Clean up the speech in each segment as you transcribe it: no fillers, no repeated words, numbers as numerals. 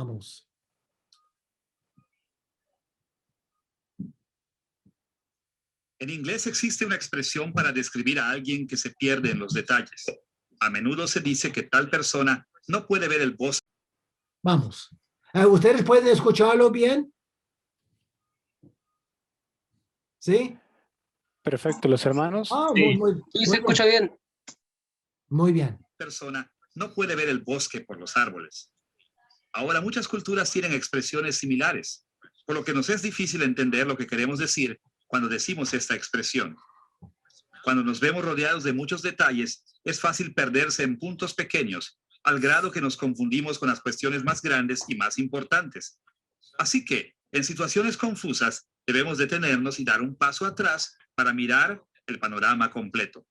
Vamos. En inglés existe una expresión para describir a alguien que se pierde en los detalles. A menudo se dice que tal persona no puede ver el bosque. Vamos. ¿Ustedes pueden escucharlo bien? ¿Sí? Perfecto, los hermanos. Sí, se escucha bien. Muy bien. Persona no puede ver el bosque por los árboles. Ahora, muchas culturas tienen expresiones similares, por lo que nos es difícil entender lo que queremos decir cuando decimos esta expresión. Cuando nos vemos rodeados de muchos detalles, es fácil perderse en puntos pequeños, al grado que nos confundimos con las cuestiones más grandes y más importantes. Así que, en situaciones confusas, debemos detenernos y dar un paso atrás para mirar el panorama completo.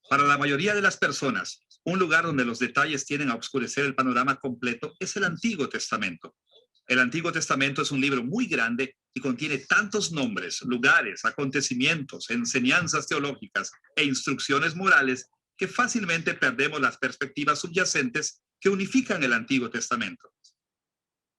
Para la mayoría de las personas, un lugar donde los detalles tienden a oscurecer el panorama completo es el Antiguo Testamento. El Antiguo Testamento es un libro muy grande y contiene tantos nombres, lugares, acontecimientos, enseñanzas teológicas e instrucciones morales que fácilmente perdemos las perspectivas subyacentes que unifican el Antiguo Testamento.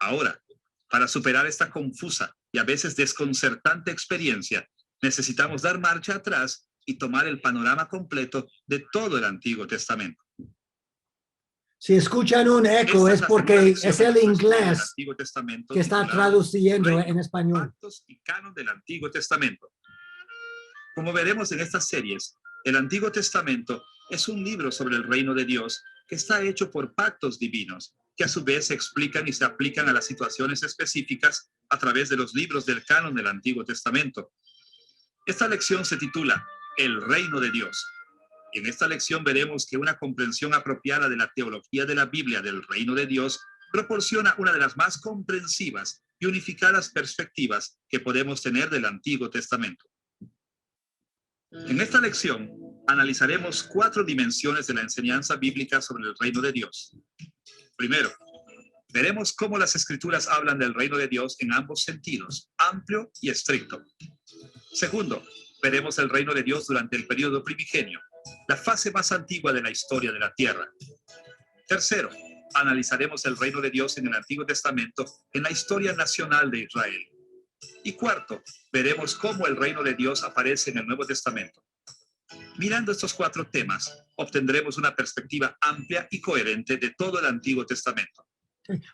Ahora, para superar esta confusa y a veces desconcertante experiencia, necesitamos dar marcha atrás y tomar el panorama completo de todo el Antiguo Testamento. Si escuchan un eco es porque es el inglés que está traduciendo en español. Pactos y canon del Antiguo Testamento. Como veremos en estas series, el Antiguo Testamento es un libro sobre el reino de Dios que está hecho por pactos divinos, que a su vez se explican y se aplican a las situaciones específicas a través de los libros del canon del Antiguo Testamento. Esta lección se titula El reino de Dios. Y en esta lección veremos que una comprensión apropiada de la teología de la Biblia del reino de Dios proporciona una de las más comprensivas y unificadas perspectivas que podemos tener del Antiguo Testamento. En esta lección analizaremos 4 dimensiones de la enseñanza bíblica sobre el reino de Dios. Primero, veremos cómo las Escrituras hablan del reino de Dios en ambos sentidos, amplio y estricto. Segundo, veremos el reino de Dios durante el período primigenio, la fase más antigua de la historia de la tierra. Tercero, analizaremos el reino de Dios en el Antiguo Testamento en la historia nacional de Israel. Y cuarto, veremos cómo el reino de Dios aparece en el Nuevo Testamento. Mirando estos 4 temas, obtendremos una perspectiva amplia y coherente de todo el Antiguo Testamento.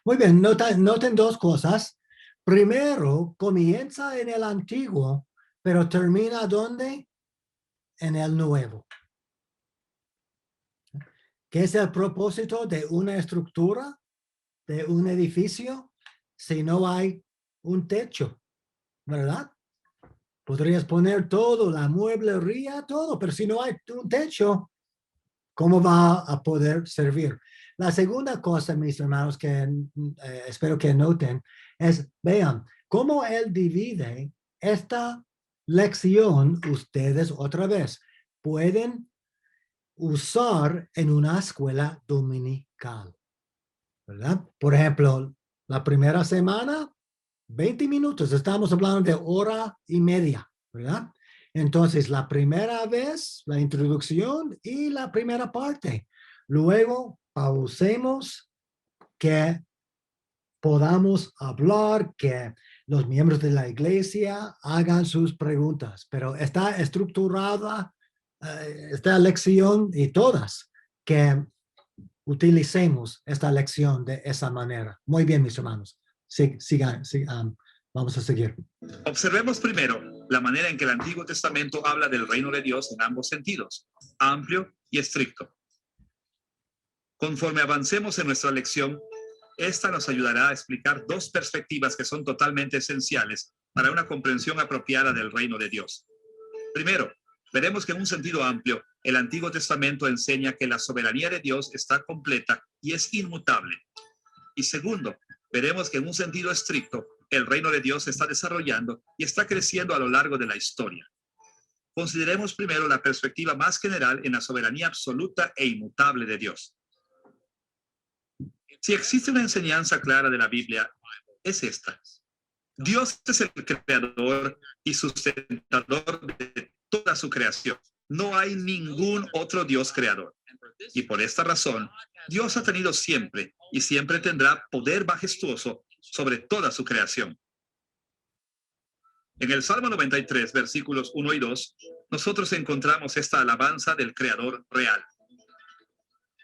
Muy bien, noten 2 cosas. Primero, comienza en el Antiguo, pero termina ¿dónde? En el Nuevo. ¿Qué es el propósito de una estructura, de un edificio, si no hay un techo? ¿Verdad? Podrías poner todo, la mueblería, todo, pero si no hay un techo, ¿cómo va a poder servir? La segunda cosa, mis hermanos, que espero que noten, es, vean, cómo él divide esta lección, ustedes otra vez pueden usar en una escuela dominical, ¿verdad? Por ejemplo, la primera semana, 20 minutos, estamos hablando de hora y media, ¿verdad? Entonces, la primera vez, la introducción y la primera parte. Luego, pausemos, que podamos hablar, que los miembros de la iglesia hagan sus preguntas, pero está estructurada esta lección y todas que utilicemos esta lección de esa manera. Muy bien, mis hermanos. Sigan, vamos a seguir. Observemos primero la manera en que el Antiguo Testamento habla del reino de Dios en ambos sentidos, amplio y estricto. Conforme avancemos en nuestra lección, esta nos ayudará a explicar 2 perspectivas que son totalmente esenciales para una comprensión apropiada del reino de Dios. Primero, veremos que en un sentido amplio, el Antiguo Testamento enseña que la soberanía de Dios está completa y es inmutable. Y segundo, veremos que en un sentido estricto, el reino de Dios se está desarrollando y está creciendo a lo largo de la historia. Consideremos primero la perspectiva más general en la soberanía absoluta e inmutable de Dios. Si existe una enseñanza clara de la Biblia, es esta. Dios es el creador y sustentador de toda su creación. No hay ningún otro Dios creador. Y por esta razón, Dios ha tenido siempre y siempre tendrá poder majestuoso sobre toda su creación. En el Salmo 93, versículos 1 y 2, nosotros encontramos esta alabanza del Creador real.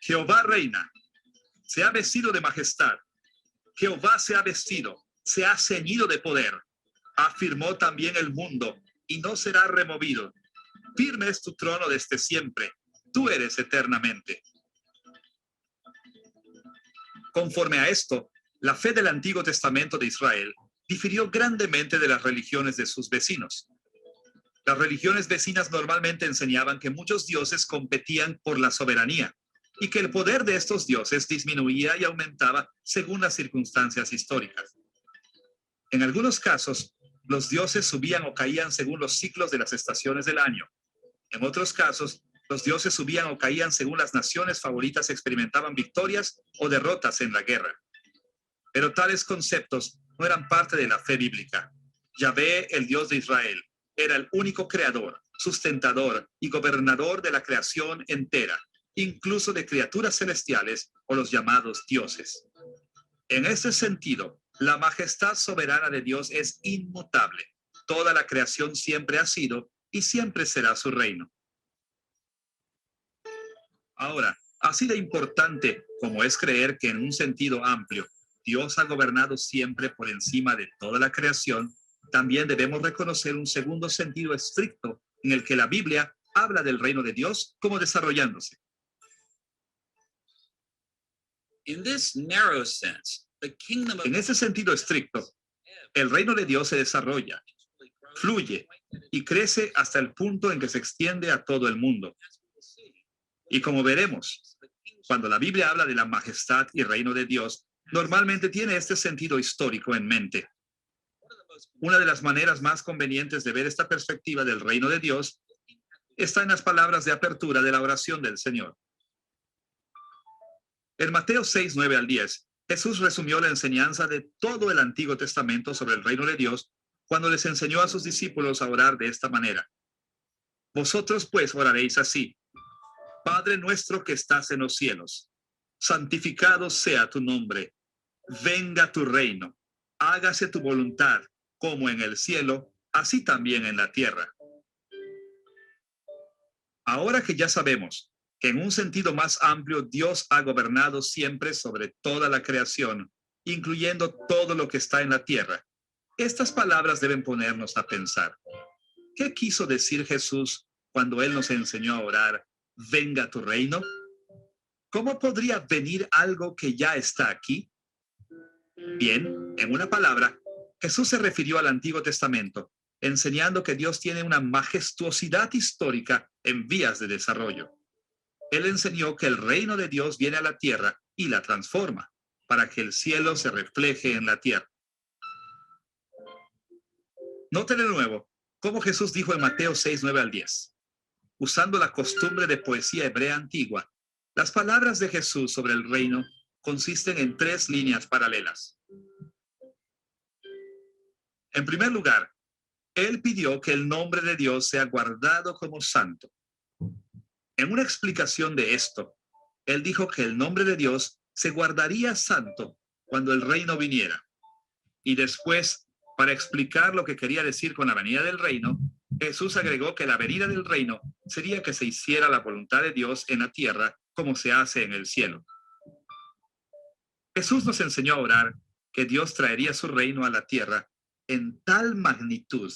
Jehová reina, se ha vestido de majestad. Jehová se ha vestido, se ha ceñido de poder. Afirmó también el mundo y no será removido. Firme es tu trono desde siempre. Tú eres eternamente. Conforme a esto, la fe del Antiguo Testamento de Israel difirió grandemente de las religiones de sus vecinos. Las religiones vecinas normalmente enseñaban que muchos dioses competían por la soberanía y que el poder de estos dioses disminuía y aumentaba según las circunstancias históricas. En algunos casos, los dioses subían o caían según los ciclos de las estaciones del año. En otros casos, los dioses subían o caían según las naciones favoritas experimentaban victorias o derrotas en la guerra. Pero tales conceptos no eran parte de la fe bíblica. Yahvé, el Dios de Israel, era el único creador, sustentador y gobernador de la creación entera, incluso de criaturas celestiales o los llamados dioses. En ese sentido, la majestad soberana de Dios es inmutable. Toda la creación siempre ha sido y siempre será su reino. Ahora, así de importante como es creer que en un sentido amplio Dios ha gobernado siempre por encima de toda la creación, también debemos reconocer un segundo sentido estricto en el que la Biblia habla del reino de Dios como desarrollándose. In this narrow sense, the kingdom of En ese sentido estricto, el reino de Dios se desarrolla, fluye y crece hasta el punto en que se extiende a todo el mundo. Y como veremos, cuando la Biblia habla de la majestad y reino de Dios, normalmente tiene este sentido histórico en mente. Una de las maneras más convenientes de ver esta perspectiva del reino de Dios está en las palabras de apertura de la oración del Señor. En Mateo 6, 9 al 10, Jesús resumió la enseñanza de todo el Antiguo Testamento sobre el reino de Dios cuando les enseñó a sus discípulos a orar de esta manera. Vosotros pues oraréis así: Padre nuestro que estás en los cielos, santificado sea tu nombre. Venga tu reino. Hágase tu voluntad, como en el cielo, así también en la tierra. Ahora que ya sabemos que en un sentido más amplio Dios ha gobernado siempre sobre toda la creación, incluyendo todo lo que está en la tierra, estas palabras deben ponernos a pensar. ¿Qué quiso decir Jesús cuando Él nos enseñó a orar, venga tu reino? ¿Cómo podría venir algo que ya está aquí? Bien, en una palabra, Jesús se refirió al Antiguo Testamento, enseñando que Dios tiene una majestuosidad histórica en vías de desarrollo. Él enseñó que el reino de Dios viene a la tierra y la transforma, para que el cielo se refleje en la tierra. Note de nuevo cómo Jesús dijo en Mateo 6, 9 al 10. Usando la costumbre de poesía hebrea antigua, las palabras de Jesús sobre el reino consisten en 3 líneas paralelas. En primer lugar, Él pidió que el nombre de Dios sea guardado como santo. En una explicación de esto, Él dijo que el nombre de Dios se guardaría santo cuando el reino viniera. Y después, para explicar lo que quería decir con la venida del reino, Jesús agregó que la venida del reino sería que se hiciera la voluntad de Dios en la tierra como se hace en el cielo. Jesús nos enseñó a orar que Dios traería su reino a la tierra en tal magnitud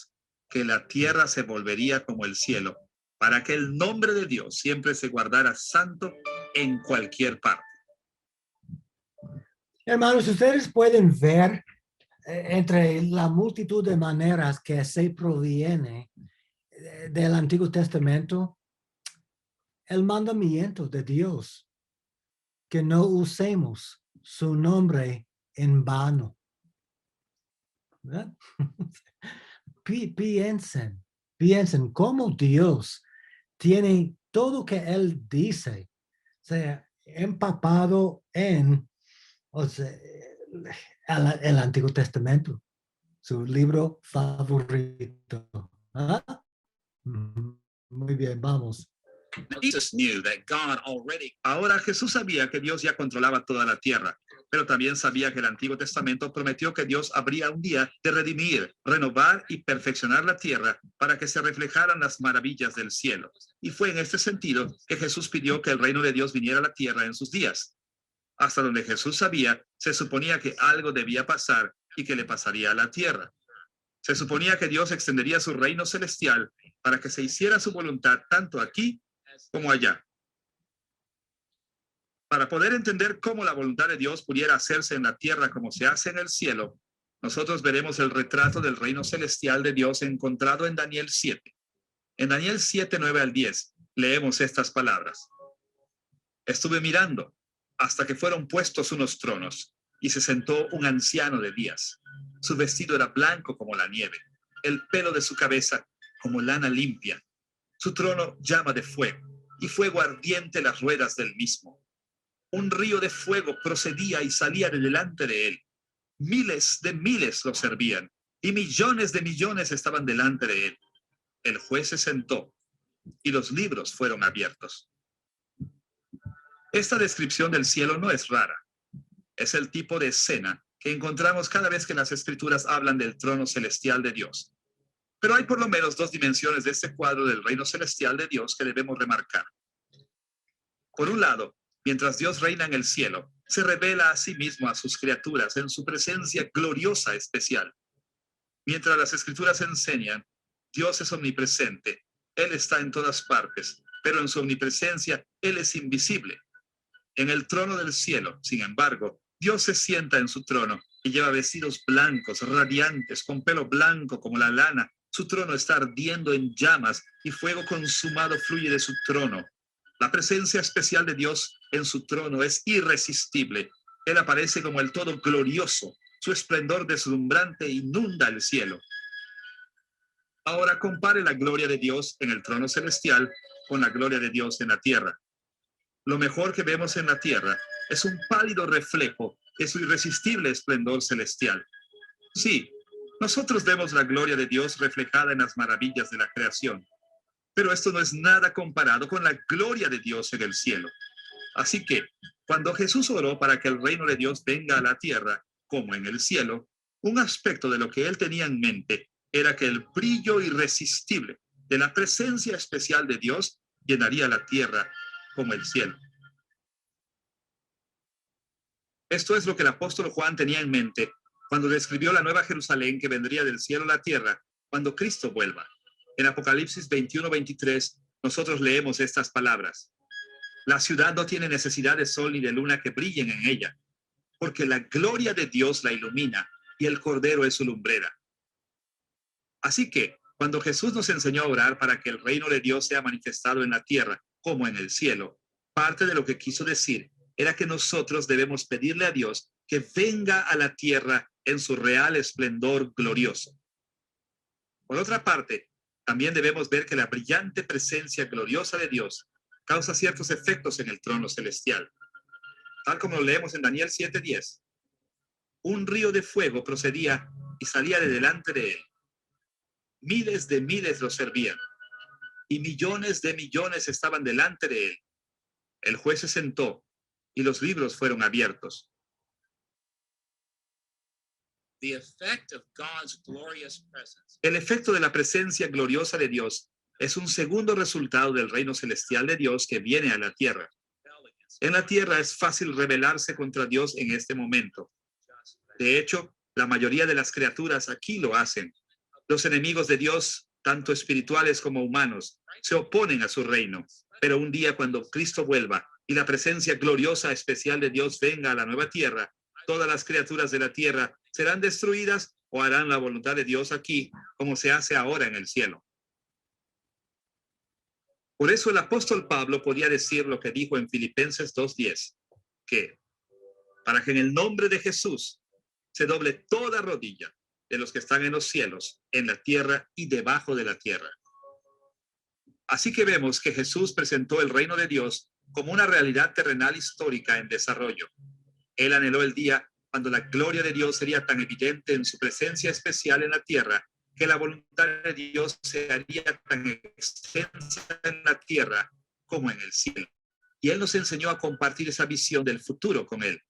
que la tierra se volvería como el cielo, para que el nombre de Dios siempre se guardara santo en cualquier parte. Hermanos, ustedes pueden ver entre la multitud de maneras que se proviene del Antiguo Testamento el mandamiento de Dios, que no usemos su nombre en vano. ¿Verdad? Piensen cómo Dios tiene todo que Él dice, o sea, empapado en el Antiguo Testamento, su libro favorito. ¿Ah? Muy bien, vamos. Jesus knew that God already Ahora Jesús sabía que Dios ya controlaba toda la tierra, pero también sabía que el Antiguo Testamento prometió que Dios habría un día de redimir, renovar y perfeccionar la tierra para que se reflejaran las maravillas del cielo. Y fue en este sentido que Jesús pidió que el reino de Dios viniera a la tierra en sus días. Hasta donde Jesús sabía, se suponía que algo debía pasar y que le pasaría a la tierra. Se suponía que Dios extendería su reino celestial para que se hiciera su voluntad tanto aquí como allá. Para poder entender cómo la voluntad de Dios pudiera hacerse en la tierra como se hace en el cielo, nosotros veremos el retrato del reino celestial de Dios encontrado en Daniel 7. En Daniel 7, 9 al 10, leemos estas palabras. Estuve mirando hasta que fueron puestos unos tronos y se sentó un anciano de días. Su vestido era blanco como la nieve, el pelo de su cabeza como lana limpia. Su trono llama de fuego y fuego ardiente las ruedas del mismo. Un río de fuego procedía y salía de delante de él. Miles de miles lo servían y millones de millones estaban delante de él. El juez se sentó y los libros fueron abiertos. Esta descripción del cielo no es rara. Es el tipo de escena que encontramos cada vez que las escrituras hablan del trono celestial de Dios. Pero hay por lo menos dos dimensiones de este cuadro del reino celestial de Dios que debemos remarcar. Por un lado, mientras Dios reina en el cielo, se revela a sí mismo a sus criaturas en su presencia gloriosa especial. Mientras las escrituras enseñan, Dios es omnipresente, Él está en todas partes, pero en su omnipresencia Él es invisible. En el trono del cielo, sin embargo, Dios se sienta en su trono y lleva vestidos blancos, radiantes, con pelo blanco como la lana. Su trono está ardiendo en llamas y fuego consumado fluye de su trono. La presencia especial de Dios en su trono es irresistible. Él aparece como el todo glorioso. Su esplendor deslumbrante inunda el cielo. Ahora compare la gloria de Dios en el trono celestial con la gloria de Dios en la tierra. Lo mejor que vemos en la tierra es un pálido reflejo de su irresistible esplendor celestial. Sí, nosotros vemos la gloria de Dios reflejada en las maravillas de la creación, pero esto no es nada comparado con la gloria de Dios en el cielo. Así que, cuando Jesús oró para que el reino de Dios venga a la tierra, como en el cielo, un aspecto de lo que él tenía en mente era que el brillo irresistible de la presencia especial de Dios llenaría la tierra como el cielo. Esto es lo que el apóstol Juan tenía en mente cuando describió la nueva Jerusalén que vendría del cielo a la tierra cuando Cristo vuelva. En Apocalipsis 21-23, nosotros leemos estas palabras. La ciudad no tiene necesidad de sol ni de luna que brillen en ella, porque la gloria de Dios la ilumina y el Cordero es su lumbrera. Así que, cuando Jesús nos enseñó a orar para que el reino de Dios sea manifestado en la tierra como en el cielo, parte de lo que quiso decir era que nosotros debemos pedirle a Dios que venga a la tierra en su real esplendor glorioso. Por otra parte, también debemos ver que la brillante presencia gloriosa de Dios causa ciertos efectos en el trono celestial. Tal como lo leemos en Daniel 7:10. Un río de fuego procedía y salía de delante de él. Miles de miles lo servían y millones de millones estaban delante de él. El juez se sentó y los libros fueron abiertos. the effect of God's glorious presence El efecto de la presencia gloriosa de Dios es un segundo resultado del reino celestial de Dios que viene a la tierra. En la tierra es fácil rebelarse contra Dios en este momento. De hecho, la mayoría de las criaturas aquí lo hacen. Los enemigos de Dios, tanto espirituales como humanos, se oponen a su reino. Pero un día cuando Cristo vuelva y la presencia gloriosa especial de Dios venga a la nueva tierra, todas las criaturas de la tierra serán destruidas o harán la voluntad de Dios aquí, como se hace ahora en el cielo. Por eso el apóstol Pablo podía decir lo que dijo en Filipenses 2:10, que para que en el nombre de Jesús se doble toda rodilla de los que están en los cielos, en la tierra y debajo de la tierra. Así que vemos que Jesús presentó el reino de Dios como una realidad terrenal histórica en desarrollo. Él anheló el día cuando la gloria de Dios sería tan evidente en su presencia especial en la tierra, que la voluntad de Dios se haría tan extensa en la tierra como en el cielo. Y Él nos enseñó a compartir esa visión del futuro con Él.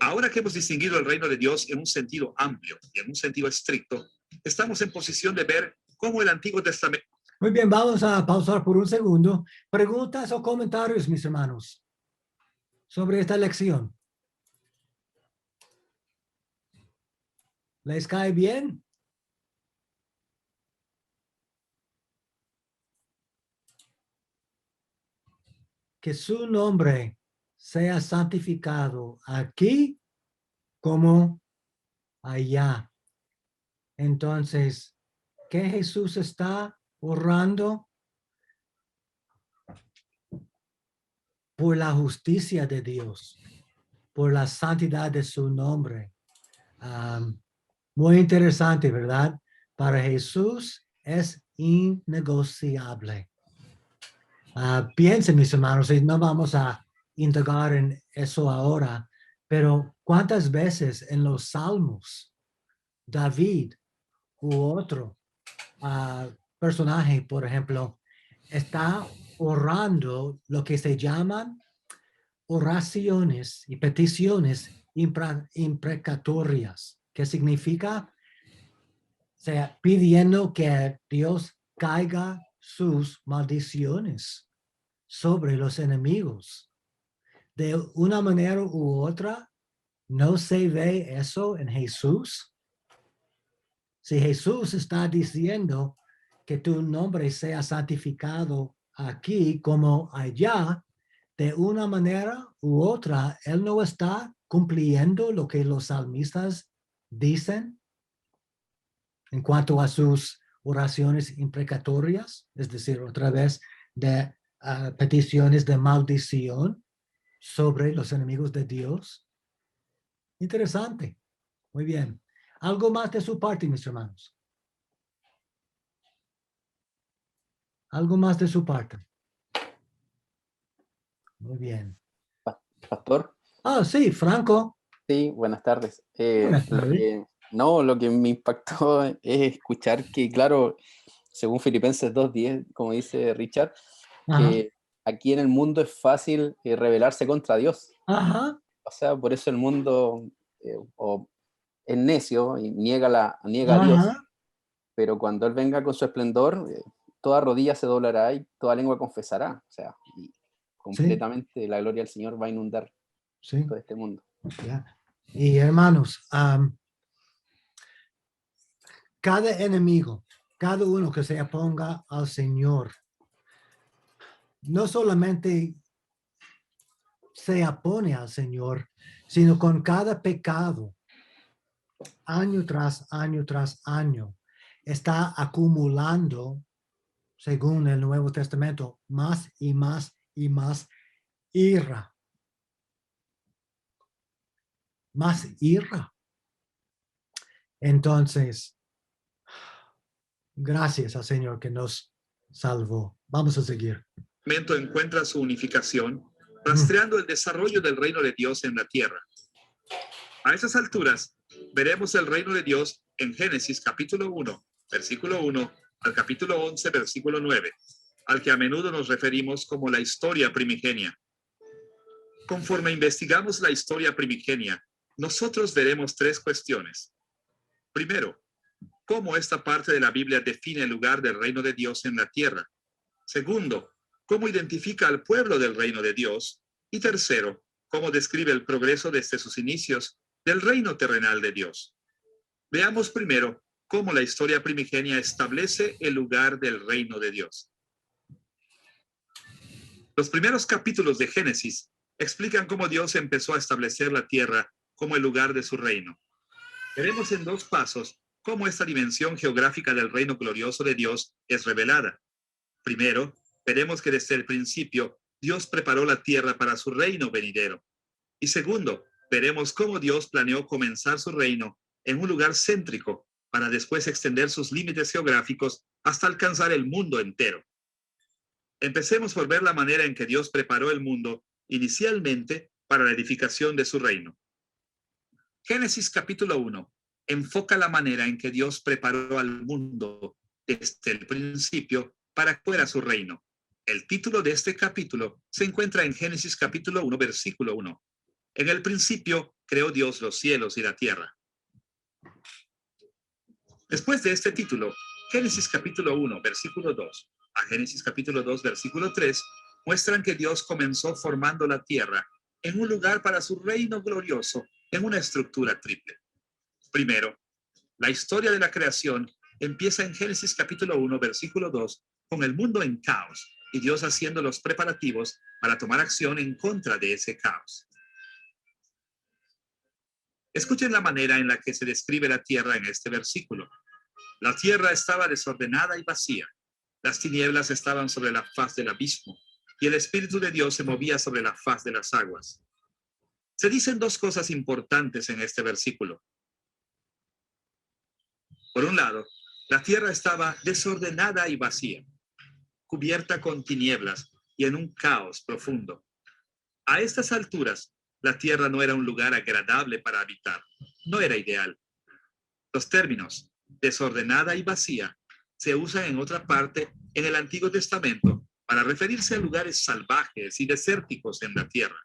Ahora que hemos distinguido el reino de Dios en un sentido amplio y en un sentido estricto, estamos en posición de ver cómo el Antiguo Testamento... Muy bien, vamos a pausar por un segundo. Preguntas o comentarios, mis hermanos, sobre esta lección. ¿Les cae bien? Que su nombre sea santificado aquí como allá. Entonces, ¿qué Jesús está orando? Por la justicia de Dios, por la santidad de su nombre. Muy interesante, ¿verdad? Para Jesús es innegociable. Piensen, mis hermanos, y no vamos a indagar en eso ahora, pero ¿cuántas veces en los Salmos David u otro personaje, por ejemplo, está orando lo que se llaman oraciones y peticiones imprecatorias, que significa, o sea, pidiendo que Dios caiga sus maldiciones sobre los enemigos? De una manera u otra, ¿no se ve eso en Jesús? Si Jesús está diciendo que tu nombre sea santificado aquí como allá, de una manera u otra, Él no está cumpliendo lo que los salmistas dicen en cuanto a sus oraciones imprecatorias, es decir, otra vez de peticiones de maldición sobre los enemigos de Dios. Interesante. Muy bien. ¿Algo más de su parte, mis hermanos? ¿Algo más de su parte? Muy bien. Pastor, Sí, Franco. sí, buenas tardes. Buenas tardes. Lo que me impactó es escuchar que, claro, según Filipenses 2:10, como dice Richard, Ajá. que aquí en el mundo es fácil rebelarse contra Dios. Ajá. O sea, por eso el mundo es necio y niega a Dios, Ajá. pero cuando Él venga con su esplendor, toda rodilla se doblará y toda lengua confesará. O sea, y completamente la gloria del Señor va a inundar Sí. todo este mundo. Ya. Y hermanos, cada enemigo, cada uno que se oponga al Señor, no solamente se opone al Señor, sino con cada pecado, año tras año tras año, está acumulando, según el Nuevo Testamento, más y más y más ira. Más ira. Entonces, gracias al Señor que nos salvó. Vamos a seguir. Encuentra su unificación, rastreando el desarrollo del reino de Dios en la tierra. A esas alturas, veremos el reino de Dios en Génesis capítulo 1, versículo 1 al capítulo 11, versículo 9, al que a menudo nos referimos como la historia primigenia. Conforme investigamos la historia primigenia, nosotros veremos tres cuestiones. Primero, cómo esta parte de la Biblia define el lugar del reino de Dios en la tierra. Segundo, cómo identifica al pueblo del reino de Dios. Y tercero, cómo describe el progreso desde sus inicios del reino terrenal de Dios. Veamos primero cómo la historia primigenia establece el lugar del reino de Dios. Los primeros capítulos de Génesis explican cómo Dios empezó a establecer la tierra como el lugar de su reino. Veremos en dos pasos cómo esta dimensión geográfica del reino glorioso de Dios es revelada. Primero, veremos que desde el principio Dios preparó la tierra para su reino venidero. Y segundo, veremos cómo Dios planeó comenzar su reino en un lugar céntrico para después extender sus límites geográficos hasta alcanzar el mundo entero. Empecemos por ver la manera en que Dios preparó el mundo inicialmente para la edificación de su reino. Génesis capítulo 1 enfoca la manera en que Dios preparó al mundo desde el principio para que fuera su reino. El título de este capítulo se encuentra en Génesis capítulo 1, versículo 1. En el principio creó Dios los cielos y la tierra. Después de este título, Génesis capítulo 1, versículo 2 a Génesis capítulo 2, versículo 3 muestran que Dios comenzó formando la tierra en un lugar para su reino glorioso en una estructura triple. Primero, la historia de la creación empieza en Génesis capítulo 1, versículo 2 con el mundo en caos y Dios haciendo los preparativos para tomar acción en contra de ese caos. Escuchen la manera en la que se describe la tierra en este versículo. La tierra estaba desordenada y vacía. Las tinieblas estaban sobre la faz del abismo y el Espíritu de Dios se movía sobre la faz de las aguas. Se dicen dos cosas importantes en este versículo. Por un lado, la tierra estaba desordenada y vacía, cubierta con tinieblas y en un caos profundo. A estas alturas, la tierra no era un lugar agradable para habitar, no era ideal. Los términos desordenada y vacía se usan en otra parte en el Antiguo Testamento para referirse a lugares salvajes y desérticos en la tierra,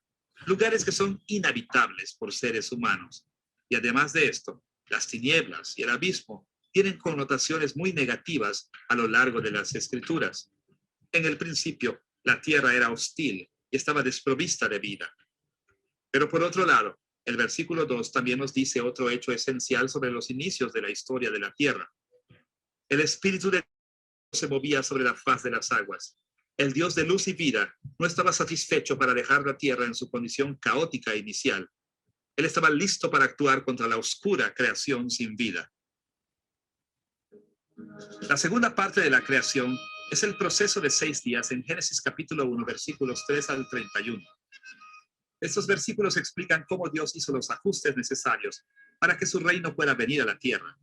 lugares que son inhabitables por seres humanos. Y además de esto, las tinieblas y el abismo tienen connotaciones muy negativas a lo largo de las Escrituras. En el principio, la tierra era hostil y estaba desprovista de vida. Pero por otro lado, el versículo 2 también nos dice otro hecho esencial sobre los inicios de la historia de la tierra. El Espíritu de Dios se movía sobre la faz de las aguas. El Dios de luz y vida no estaba satisfecho para dejar la tierra en su condición caótica inicial. Él estaba listo para actuar contra la oscura creación sin vida. La segunda parte de la creación es el proceso de 6 días en Génesis capítulo 1, versículos 3 al 31. Estos versículos explican cómo Dios hizo los ajustes necesarios para que su reino pueda venir a la tierra.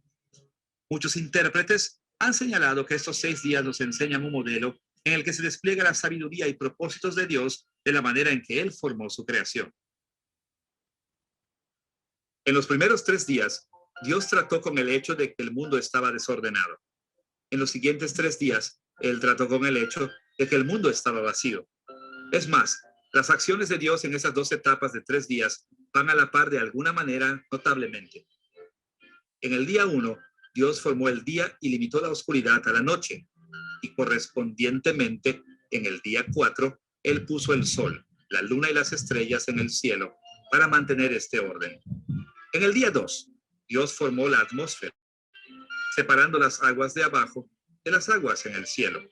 Muchos intérpretes han señalado que estos 6 días nos enseñan un modelo en el que se despliega la sabiduría y propósitos de Dios de la manera en que Él formó su creación. En los primeros 3 días, Dios trató con el hecho de que el mundo estaba desordenado. En los siguientes 3 días, Él trató con el hecho de que el mundo estaba vacío. Es más, las acciones de Dios en esas 2 etapas de 3 días van a la par de alguna manera notablemente. En el día 1, Dios formó el día y limitó la oscuridad a la noche. Y correspondientemente, en el día 4, Él puso el sol, la luna y las estrellas en el cielo para mantener este orden. En el día 2, Dios formó la atmósfera, separando las aguas de abajo de las aguas en el cielo.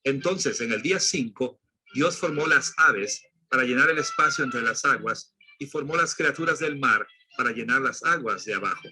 Entonces, en el día 5, Dios formó las aves para llenar el espacio entre las aguas y formó las criaturas del mar para llenar las aguas de abajo.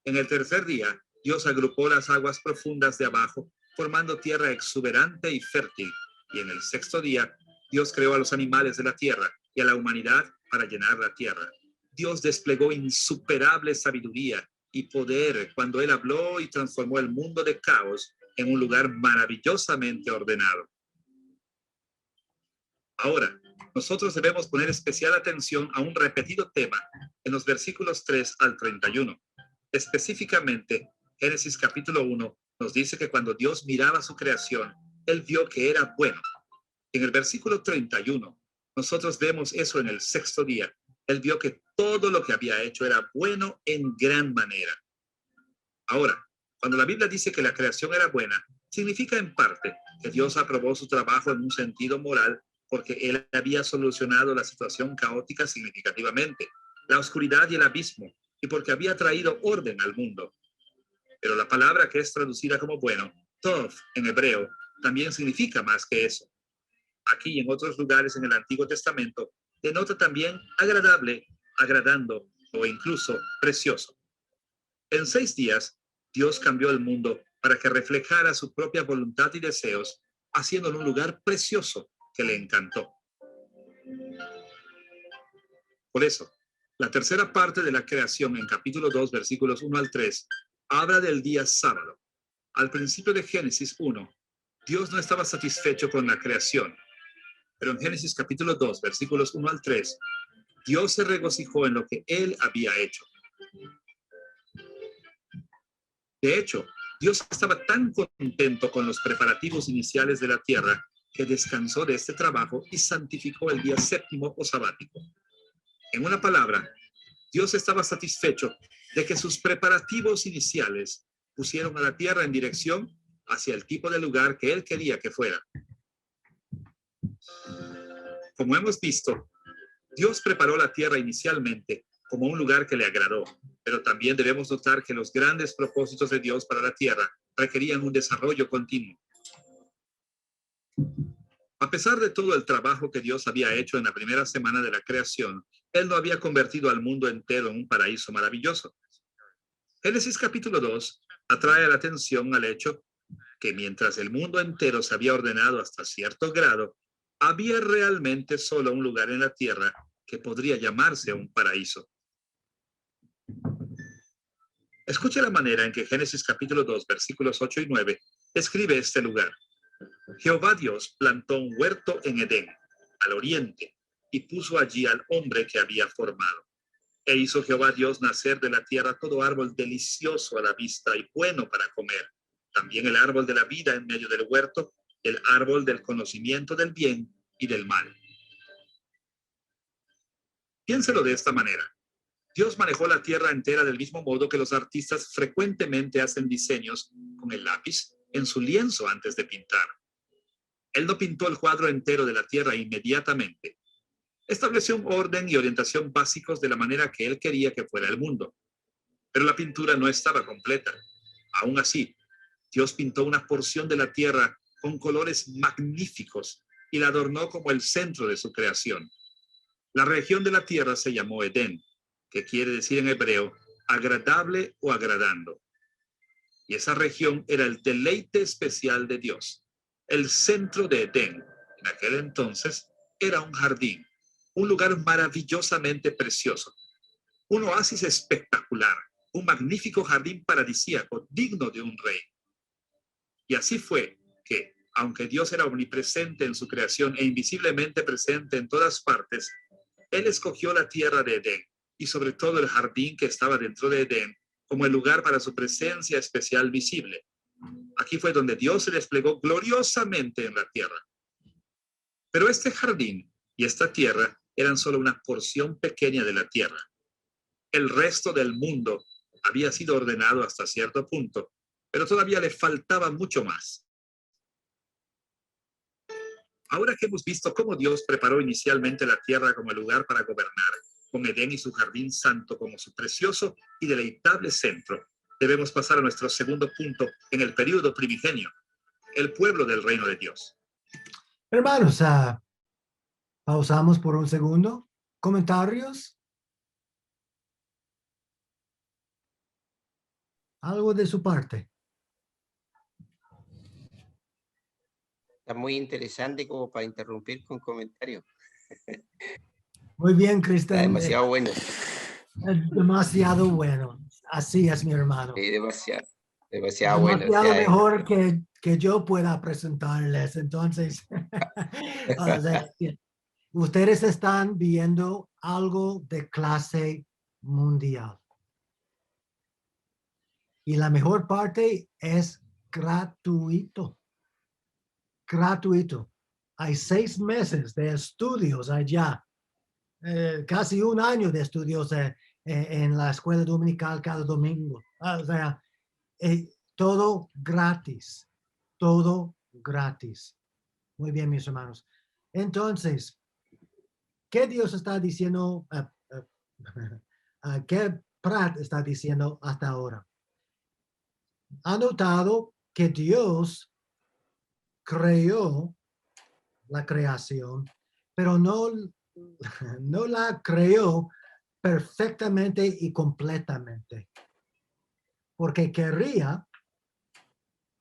En el tercer día, Dios agrupó las aguas profundas de abajo, formando tierra exuberante y fértil. Y en el sexto día, Dios creó a los animales de la tierra y a la humanidad para llenar la tierra. Dios desplegó insuperable sabiduría y poder cuando Él habló y transformó el mundo de caos en un lugar maravillosamente ordenado. Ahora, nosotros debemos poner especial atención a un repetido tema en los versículos 3 al 31. Específicamente, Génesis capítulo 1 nos dice que cuando Dios miraba su creación, Él vio que era bueno. En el versículo 31, nosotros vemos eso en el sexto día. Él vio que todo lo que había hecho era bueno en gran manera. Ahora, cuando la Biblia dice que la creación era buena, significa en parte que Dios aprobó su trabajo en un sentido moral porque Él había solucionado la situación caótica significativamente, la oscuridad y el abismo, y porque había traído orden al mundo. Pero la palabra que es traducida como bueno, tov en hebreo, también significa más que eso. Aquí y en otros lugares en el Antiguo Testamento, denota también agradable, agradando o incluso precioso. En 6 días, Dios cambió el mundo para que reflejara su propia voluntad y deseos, haciéndolo un lugar precioso que le encantó. Por eso, la tercera parte de la creación en capítulo 2, versículos 1 al 3, habla del día sábado. Al principio de Génesis 1, Dios no estaba satisfecho con la creación, pero en Génesis capítulo 2, versículos 1 al 3, Dios se regocijó en lo que Él había hecho. De hecho, Dios estaba tan contento con los preparativos iniciales de la tierra que descansó de este trabajo y santificó el día séptimo o sabático. En una palabra, Dios estaba satisfecho de que sus preparativos iniciales pusieron a la tierra en dirección hacia el tipo de lugar que él quería que fuera. Como hemos visto, Dios preparó la tierra inicialmente como un lugar que le agradó, pero también debemos notar que los grandes propósitos de Dios para la tierra requerían un desarrollo continuo. A pesar de todo el trabajo que Dios había hecho en la primera semana de la creación, Él no había convertido al mundo entero en un paraíso maravilloso. Génesis capítulo 2 atrae la atención al hecho que mientras el mundo entero se había ordenado hasta cierto grado, había realmente solo un lugar en la tierra que podría llamarse un paraíso. Escuche la manera en que Génesis capítulo 2, versículos 8 y 9 describe este lugar. Jehová Dios plantó un huerto en Edén, al oriente, y puso allí al hombre que había formado. E hizo Jehová Dios nacer de la tierra todo árbol delicioso a la vista y bueno para comer. También el árbol de la vida en medio del huerto, el árbol del conocimiento del bien y del mal. Piénselo de esta manera. Dios manejó la tierra entera del mismo modo que los artistas frecuentemente hacen diseños con el lápiz en su lienzo antes de pintar. Él no pintó el cuadro entero de la tierra inmediatamente. Estableció un orden y orientación básicos de la manera que él quería que fuera el mundo. Pero la pintura no estaba completa. Aún así, Dios pintó una porción de la tierra con colores magníficos y la adornó como el centro de su creación. La región de la tierra se llamó Edén, que quiere decir en hebreo agradable o agradando. Y esa región era el deleite especial de Dios. El centro de Edén, en aquel entonces, era un jardín, un lugar maravillosamente precioso, un oasis espectacular, un magnífico jardín paradisíaco digno de un rey. Y así fue que, aunque Dios era omnipresente en su creación e invisiblemente presente en todas partes, Él escogió la tierra de Edén y sobre todo el jardín que estaba dentro de Edén como el lugar para su presencia especial visible. Aquí fue donde Dios se desplegó gloriosamente en la tierra. Pero este jardín y esta tierra eran solo una porción pequeña de la tierra. El resto del mundo había sido ordenado hasta cierto punto, pero todavía le faltaba mucho más. Ahora que hemos visto cómo Dios preparó inicialmente la tierra como el lugar para gobernar, con Edén y su jardín santo como su precioso y deleitable centro, debemos pasar a nuestro segundo punto en el período primigenio, el pueblo del reino de Dios. Hermanos, pausamos por un segundo. ¿Comentarios? Algo de su parte. Está muy interesante como para interrumpir con comentarios. Muy bien, Está Cristian. demasiado bueno. Demasiado bueno. Así es, mi hermano. Sí, demasiado bueno. Demasiado mejor que yo pueda presentarles. Entonces, o sea, ustedes están viendo algo de clase mundial. Y la mejor parte es gratuito. Gratuito. Hay 6 meses de estudios allá. Casi un año de estudios en la escuela dominical cada domingo. O sea, todo gratis. Todo gratis. Muy bien, mis hermanos. Entonces, ¿qué Dios está diciendo? ¿Qué Pratt está diciendo hasta ahora? Ha notado que Dios creó la creación, pero no la creó perfectamente y completamente, porque quería,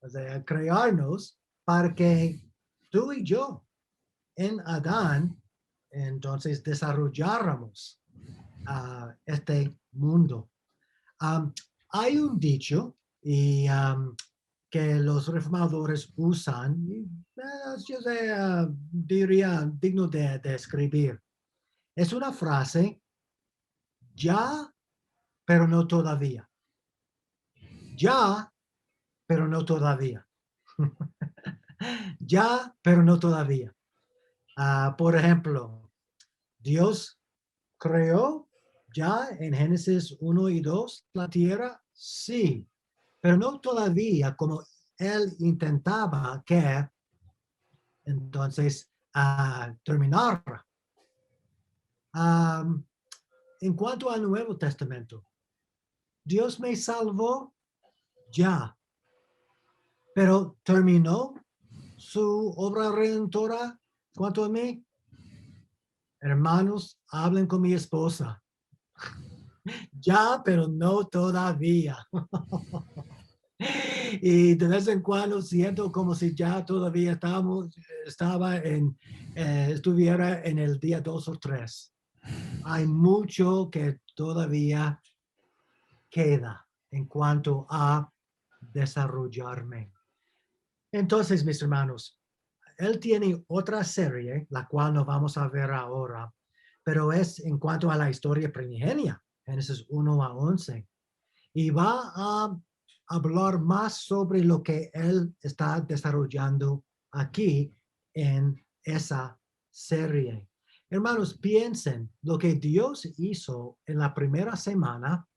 o sea, crearnos para que tú y yo en Adán entonces desarrolláramos este mundo. Hay un dicho y que los reformadores usan, yo diría digno de escribir. Es una frase, ya, pero no todavía. Ya, pero no todavía. Ya, pero no todavía. Por ejemplo, Dios creó ya en Génesis 1 y 2 la tierra, sí, pero no todavía como él intentaba que entonces terminar. En cuanto al Nuevo Testamento, Dios me salvó ya, pero terminó su obra redentora. ¿Cuánto a mí? Hermanos, hablen con mi esposa. Ya, pero no todavía. Y de vez en cuando siento como si ya todavía estuviera en el día 2 o 3. Hay mucho que todavía queda en cuanto a desarrollarme. Entonces, mis hermanos, él tiene otra serie, la cual no vamos a ver ahora, pero es en cuanto a la historia primigenia, Génesis 1 a 11. Y va a hablar más sobre lo que él está desarrollando aquí en esa serie. Hermanos, piensen, lo que Dios hizo en la primera semana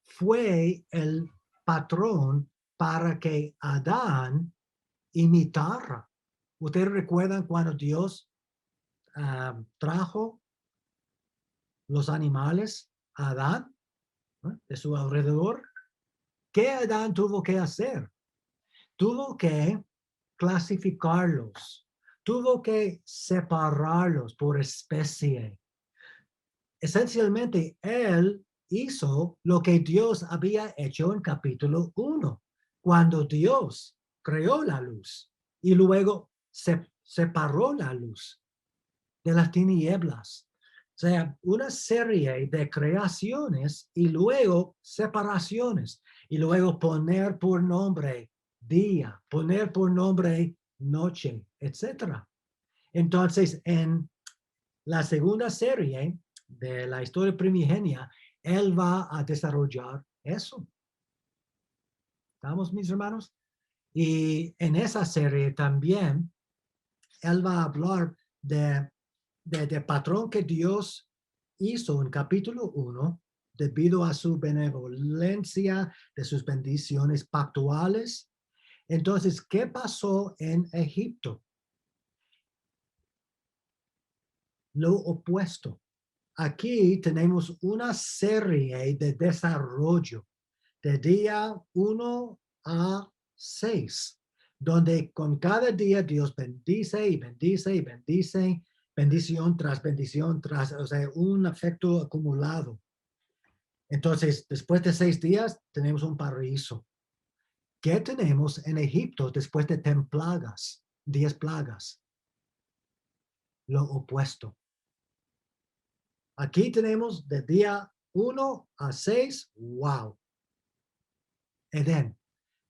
fue el patrón para que Adán imitara. ¿Ustedes recuerdan cuando Dios trajo los animales a Adán, ¿no?, de su alrededor? ¿Qué Adán tuvo que hacer? Tuvo que clasificarlos, tuvo que separarlos por especie. Esencialmente, él hizo lo que Dios había hecho en capítulo 1, cuando Dios creó la luz y luego separó la luz de las tinieblas. O sea, una serie de creaciones y luego separaciones y luego poner por nombre día, poner por nombre noche, etc. Entonces, en la segunda serie de la historia primigenia, él va a desarrollar eso. ¿Estamos, mis hermanos? Y en esa serie también, él va a hablar del patrón que Dios hizo en capítulo 1, debido a su benevolencia, de sus bendiciones pactuales. Entonces, ¿qué pasó en Egipto? Lo opuesto. Aquí tenemos una serie de desarrollo de día 1 a 6, donde con cada día Dios bendice y bendice y bendice, bendición, tras, o sea, un efecto acumulado. Entonces, después de 6 días, tenemos un paraíso. ¿Qué tenemos en Egipto después de 10 plagas, 10 plagas? Lo opuesto. Aquí tenemos de día 1 a 6, wow, Edén.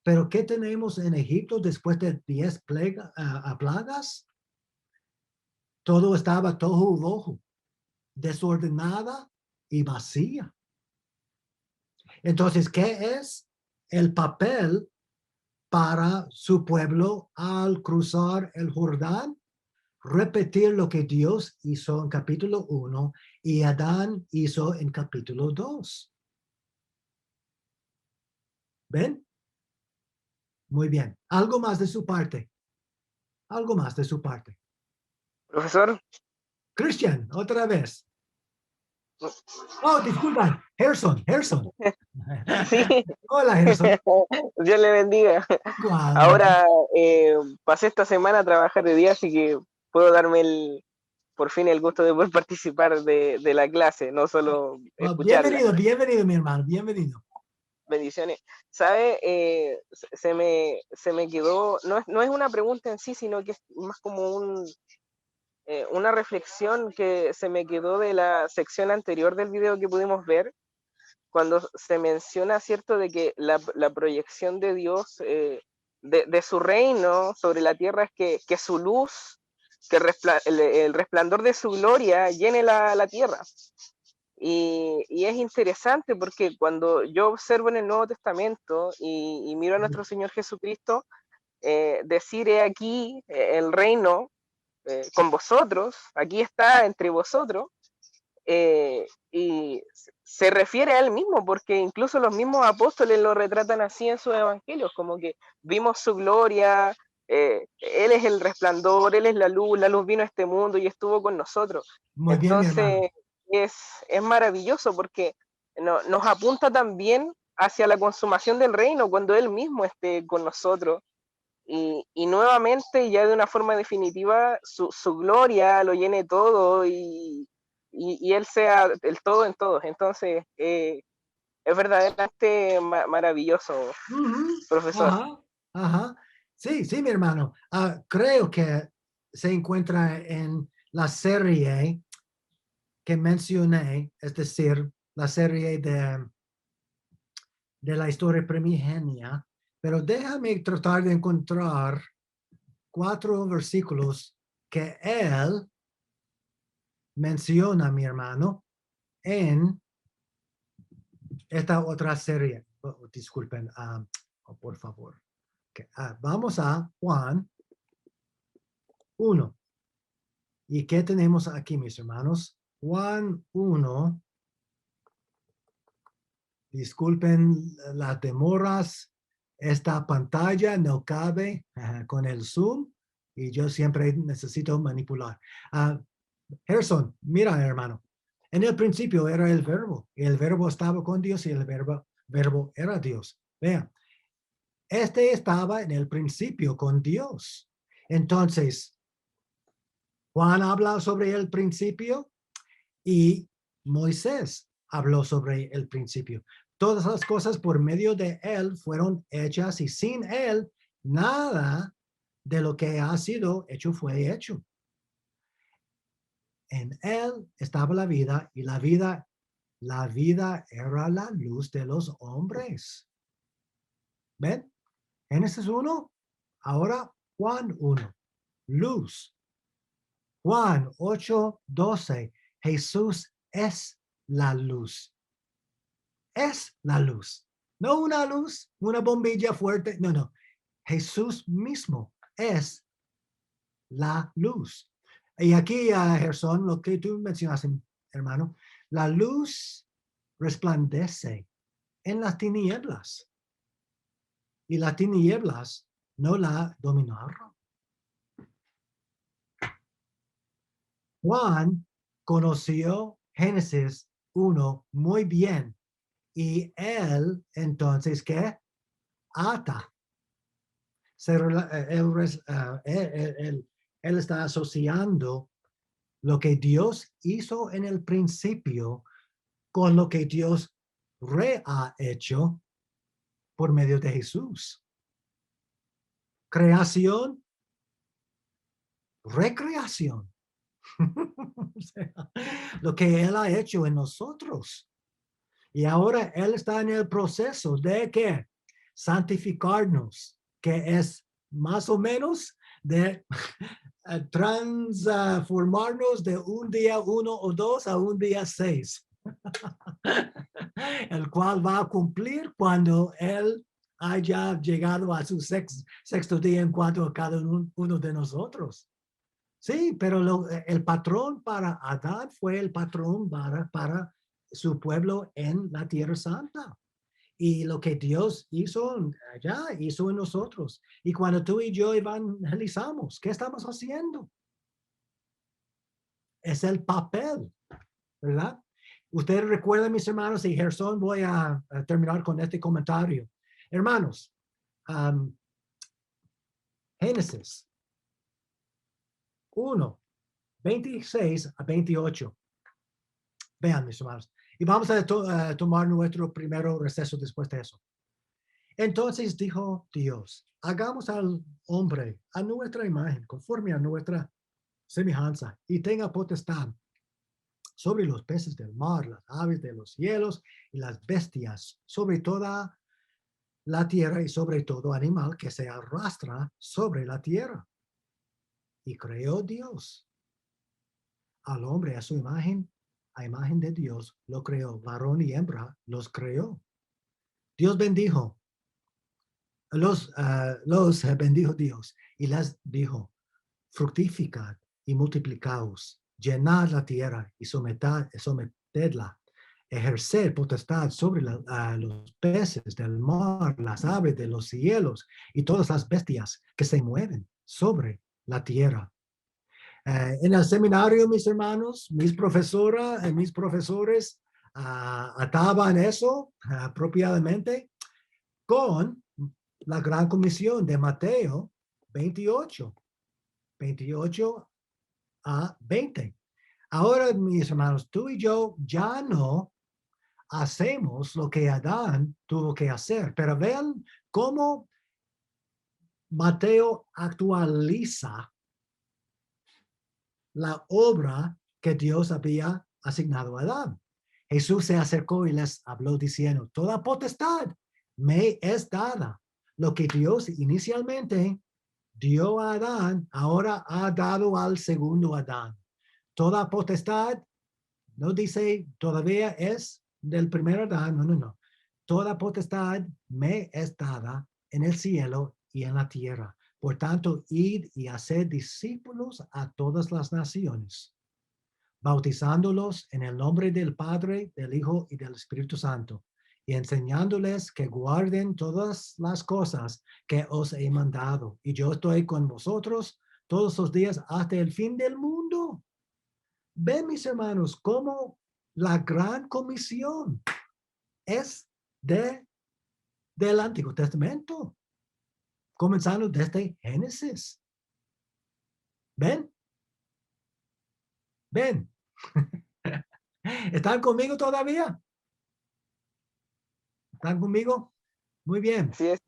Pero ¿qué tenemos en Egipto después de 10 plagas? Todo estaba tohu bohu, desordenada y vacía. Entonces, ¿qué es el papel para su pueblo al cruzar el Jordán? Repetir lo que Dios hizo en capítulo 1 y Adán hizo en capítulo 2. ¿Ven? Muy bien. Algo más de su parte. Algo más de su parte. Profesor. Christian, otra vez. Oh, disculpa. Gerson. Sí. Hola, Gerson. Dios le bendiga. ¿Cuándo? Ahora pasé esta semana a trabajar de día, así que puedo darme por fin el gusto de poder participar de la clase, no solo escucharla. Bienvenido, mi hermano, bienvenido. Bendiciones. ¿Sabe? Se me quedó, no es una pregunta en sí, sino que es más como una reflexión que se me quedó de la sección anterior del video que pudimos ver, cuando se menciona, ¿cierto?, de que la proyección de Dios, de su reino sobre la tierra, es que su luz, que el resplandor de su gloria llene la tierra. Y es interesante porque cuando yo observo en el Nuevo Testamento y miro a nuestro Señor Jesucristo, decir, he aquí el reino con vosotros, aquí está entre vosotros, y se refiere a él mismo, porque incluso los mismos apóstoles lo retratan así en sus evangelios, como que vimos su gloria, él es el resplandor, él es la luz vino a este mundo y estuvo con nosotros. Muy bien, mi hermano. Entonces es maravilloso porque nos apunta también hacia la consumación del reino cuando él mismo esté con nosotros. Y nuevamente, ya de una forma definitiva, su gloria lo llene todo y él sea el todo en todos. Entonces, es verdaderamente maravilloso, Ujú. profesor. Ajá, ajá. Sí, sí, mi hermano. Creo que se encuentra en la serie que mencioné, es decir, la serie de la historia primigenia, pero déjame tratar de encontrar 4 versículos que él menciona, mi hermano, en esta otra serie. Disculpen, por favor. Okay, vamos a Juan 1. ¿Y qué tenemos aquí, mis hermanos? Juan 1. Disculpen las demoras. Esta pantalla no cabe con el Zoom y yo siempre necesito manipular. Gerson, mira, hermano. En el principio era el verbo y el verbo estaba con Dios y el verbo era Dios. Vean, este estaba en el principio con Dios. Entonces, Juan habla sobre el principio y Moisés habló sobre el principio. Todas las cosas por medio de él fueron hechas y sin él nada de lo que ha sido hecho fue hecho. En él estaba la vida y la vida era la luz de los hombres. ¿Ven? Génesis 1, ahora Juan 1, luz. Juan 8:12, Jesús es la luz. Es la luz. No una luz, una bombilla fuerte. No, no. Jesús mismo es la luz. Y aquí, Gerson, lo que tú mencionaste, hermano, la luz resplandece en las tinieblas. Y las tinieblas no la dominaron. Juan conoció Génesis 1 muy bien. Y él, entonces, ¿qué? Ata. Él está asociando lo que Dios hizo en el principio con lo que Dios ha hecho por medio de Jesús. Creación, recreación. O sea, lo que Él ha hecho en nosotros. Y ahora Él está en el proceso de ¿qué? Santificarnos, que es más o menos de transformarnos de un día 1 o 2 a un día 6, el cual va a cumplir cuando Él haya llegado a su sexto día en cuanto a cada uno de nosotros. Sí, pero el patrón para Adán fue el patrón para su pueblo en la Tierra Santa. Y lo que Dios hizo allá, hizo en nosotros. Y cuando tú y yo evangelizamos, ¿qué estamos haciendo? Es el papel, ¿verdad? Ustedes recuerdan, mis hermanos, y Gerson, voy a terminar con este comentario. Hermanos, Génesis 1, 26 a 28. Vean, mis hermanos. Y vamos a tomar nuestro primer receso después de eso. Entonces dijo Dios, hagamos al hombre a nuestra imagen, conforme a nuestra semejanza, y tenga potestad sobre los peces del mar, las aves de los cielos y las bestias, sobre toda la tierra y sobre todo animal que se arrastra sobre la tierra. Y creó Dios al hombre a su imagen, a imagen de Dios lo creó, varón y hembra los creó. Dios bendijo los bendijo Dios y les dijo, fructificad y multiplicaos, llenad la tierra y sometedla, ejercer potestad sobre los peces del mar, las aves de los cielos y todas las bestias que se mueven sobre la tierra. En el seminario, mis hermanos, mis profesoras y mis profesores ataban eso apropiadamente con la gran comisión de Mateo 28 a 20. Ahora, mis hermanos, tú y yo ya no hacemos lo que Adán tuvo que hacer, pero vean cómo Mateo actualiza la obra que Dios había asignado a Adán. Jesús se acercó y les habló diciendo, toda potestad me es dada. Lo que Dios inicialmente dio a Adán, ahora ha dado al segundo Adán. Toda potestad, no dice todavía es del primer Adán, no. Toda potestad me es dada en el cielo y en la tierra. Por tanto, id y haced discípulos a todas las naciones, bautizándolos en el nombre del Padre, del Hijo y del Espíritu Santo, y enseñándoles que guarden todas las cosas que os he mandado. Y yo estoy con vosotros todos los días hasta el fin del mundo. Ven, mis hermanos, cómo la gran comisión es del Antiguo Testamento, comenzando desde Génesis. ¿Ven? ¿Ven? ¿Están conmigo todavía? ¿Están conmigo? Muy bien. Así es.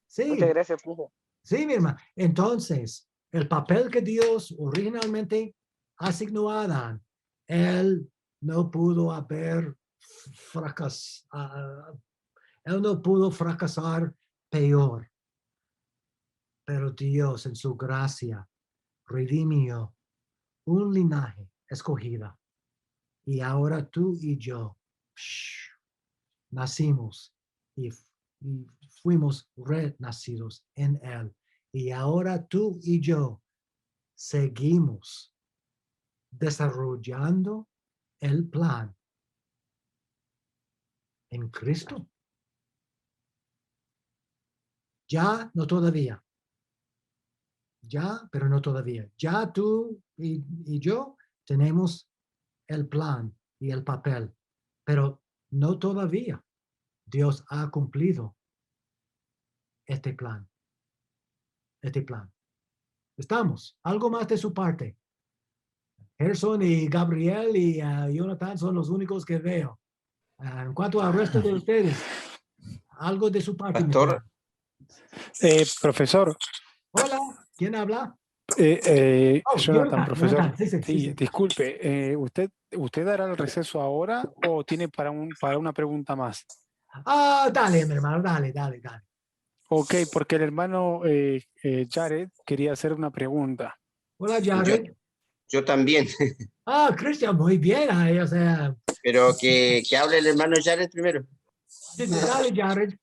Sí. Muchas gracias, profe. Sí, mi hermano. Entonces, el papel que Dios originalmente asignó a Adán, él no pudo haber fracasado. Él no pudo fracasar peor. Pero Dios, en su gracia, redimió un linaje escogida. Y ahora tú y yo nacimos y fuimos renacidos en Él. Y ahora tú y yo seguimos desarrollando el plan en Cristo. Ya, no todavía. Ya, pero no todavía. Ya tú y yo tenemos el plan y el papel, pero no todavía. Dios ha cumplido este plan. Este plan. Estamos. Algo más de su parte. Gerson y Gabriel y Jonathan son los únicos que veo. En cuanto al resto de ustedes, algo de su parte. Pastor. Profesor. Hola, ¿quién habla? Jonathan, profesor. Jonathan. Sí. Disculpe, ¿usted dará el receso ahora o tiene para una pregunta más? Dale, mi hermano, dale. Ok, porque el hermano Jared quería hacer una pregunta. Hola, Jared. Yo también. Cristian, muy bien. O sea, Pero que hable el hermano Jared primero. Dale, Jared.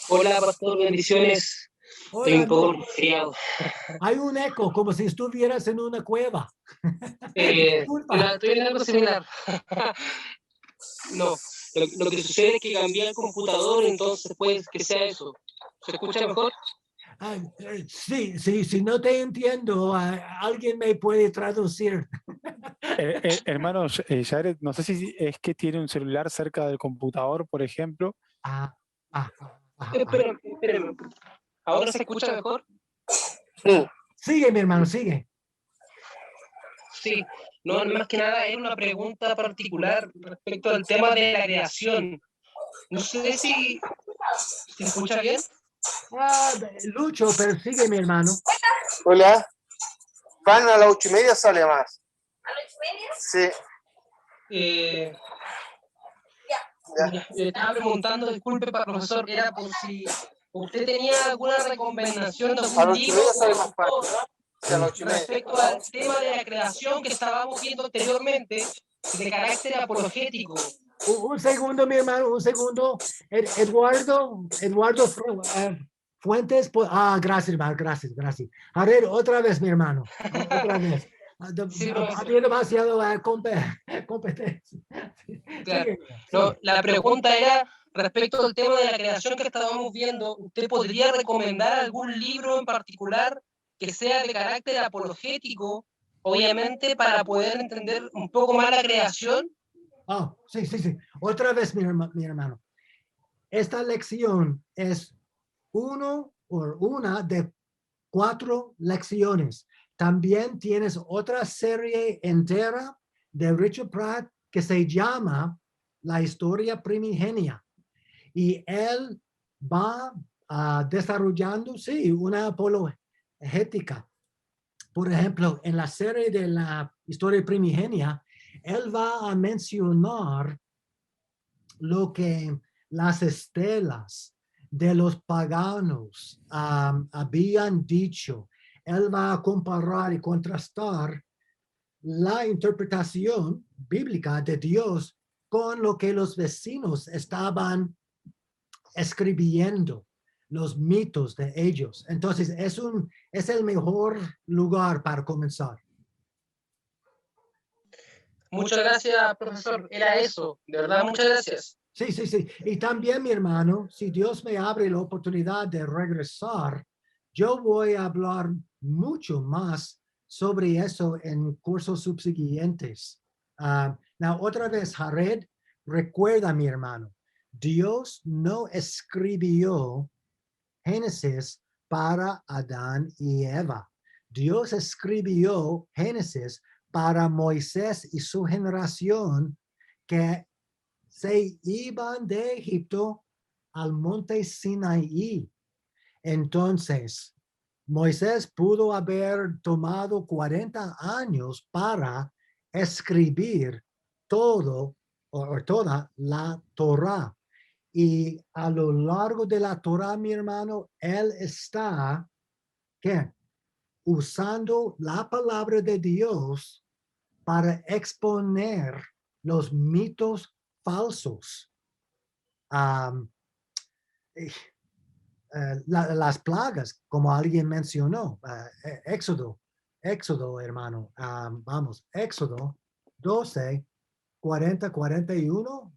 Hola, pastor, bendiciones. Estoy un poco resfriado. Hay un eco, como si estuvieras en una cueva. Estoy en algo similar. No, lo que sucede es que cambié el computador, entonces puede que sea eso. ¿Se escucha mejor? Sí, si no te entiendo, alguien me puede traducir. Hermano Jared, no sé si es que tiene un celular cerca del computador, por ejemplo. Espérame. ¿Ahora se escucha mejor? Sigue, mi hermano, sigue. Sí, no, más que nada era una pregunta particular respecto al tema de la creación. No sé si se escucha bien. Lucho, pero sigue, mi hermano. Hola. Van a las 8:30, sale más. ¿A las 8:30? Sí. Le estaba preguntando, disculpe, profesor, era por si usted tenía alguna recomendación de algún libro respecto al tema de la creación que estábamos viendo anteriormente, de carácter apologético. Un segundo, mi hermano, un segundo. Eduardo, Fuentes, gracias, hermano, gracias. A ver, otra vez, mi hermano. Otra vez. Sí, Había demasiado competencia. claro. Sigue. No, la pregunta era respecto al tema de la creación que estábamos viendo. ¿Usted podría recomendar algún libro en particular que sea de carácter apologético, obviamente, para poder entender un poco más la creación? Sí. Otra vez, mi hermano. Esta lección es una de 4 lecciones. También tienes otra serie entera de Richard Pratt que se llama La historia primigenia. Y él va desarrollando, sí, una apologética. Por ejemplo, en la serie de la historia primigenia, él va a mencionar lo que las estelas de los paganos habían dicho. Él va a comparar y contrastar la interpretación bíblica de Dios con lo que los vecinos estaban escribiendo, los mitos de ellos. Entonces, es el mejor lugar para comenzar. Muchas gracias, profesor. Era eso. De verdad, muchas gracias. Sí. Y también, mi hermano, si Dios me abre la oportunidad de regresar, yo voy a hablar mucho más sobre eso en cursos subsiguientes. Otra vez, Jared, recuerda, mi hermano, Dios no escribió Génesis para Adán y Eva. Dios escribió Génesis para Moisés y su generación que se iban de Egipto al monte Sinaí. Entonces, Moisés pudo haber tomado 40 años para escribir todo o toda la Torá. Y a lo largo de la Torá, mi hermano, él está, ¿qué? Usando la palabra de Dios para exponer los mitos falsos. Las plagas, como alguien mencionó, Éxodo, hermano, Éxodo 12, 40, 41,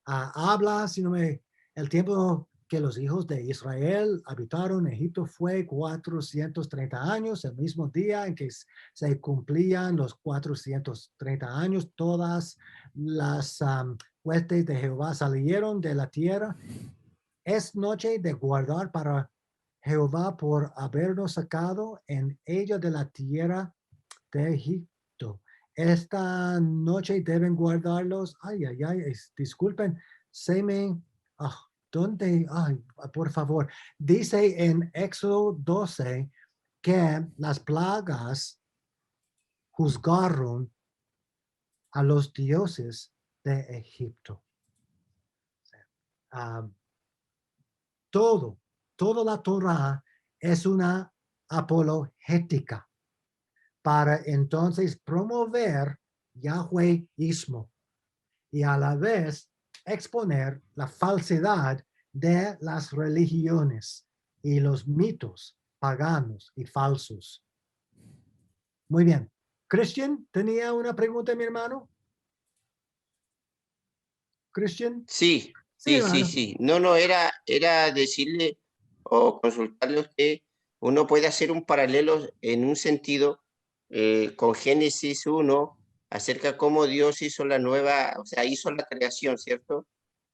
habla, el tiempo que los hijos de Israel habitaron Egipto fue 430 años, el mismo día en que se cumplían los 430 años, todas las huestes de Jehová salieron de la tierra. Es noche de guardar para Jehová por habernos sacado en ella de la tierra de Egipto. Esta noche deben guardarlos. Disculpen, ¿dónde? Por favor. Dice en Éxodo 12 que las plagas juzgaron a los dioses de Egipto. Toda la Torá es una apologética para entonces promover yahwehísmo y a la vez exponer la falsedad de las religiones y los mitos paganos y falsos. Muy bien. Christian, ¿tenía una pregunta, mi hermano? Christian. Sí. No, era decirle o consultarle a usted, uno puede hacer un paralelo en un sentido con Génesis 1, acerca de cómo Dios hizo la nueva, o sea, hizo la creación, ¿cierto?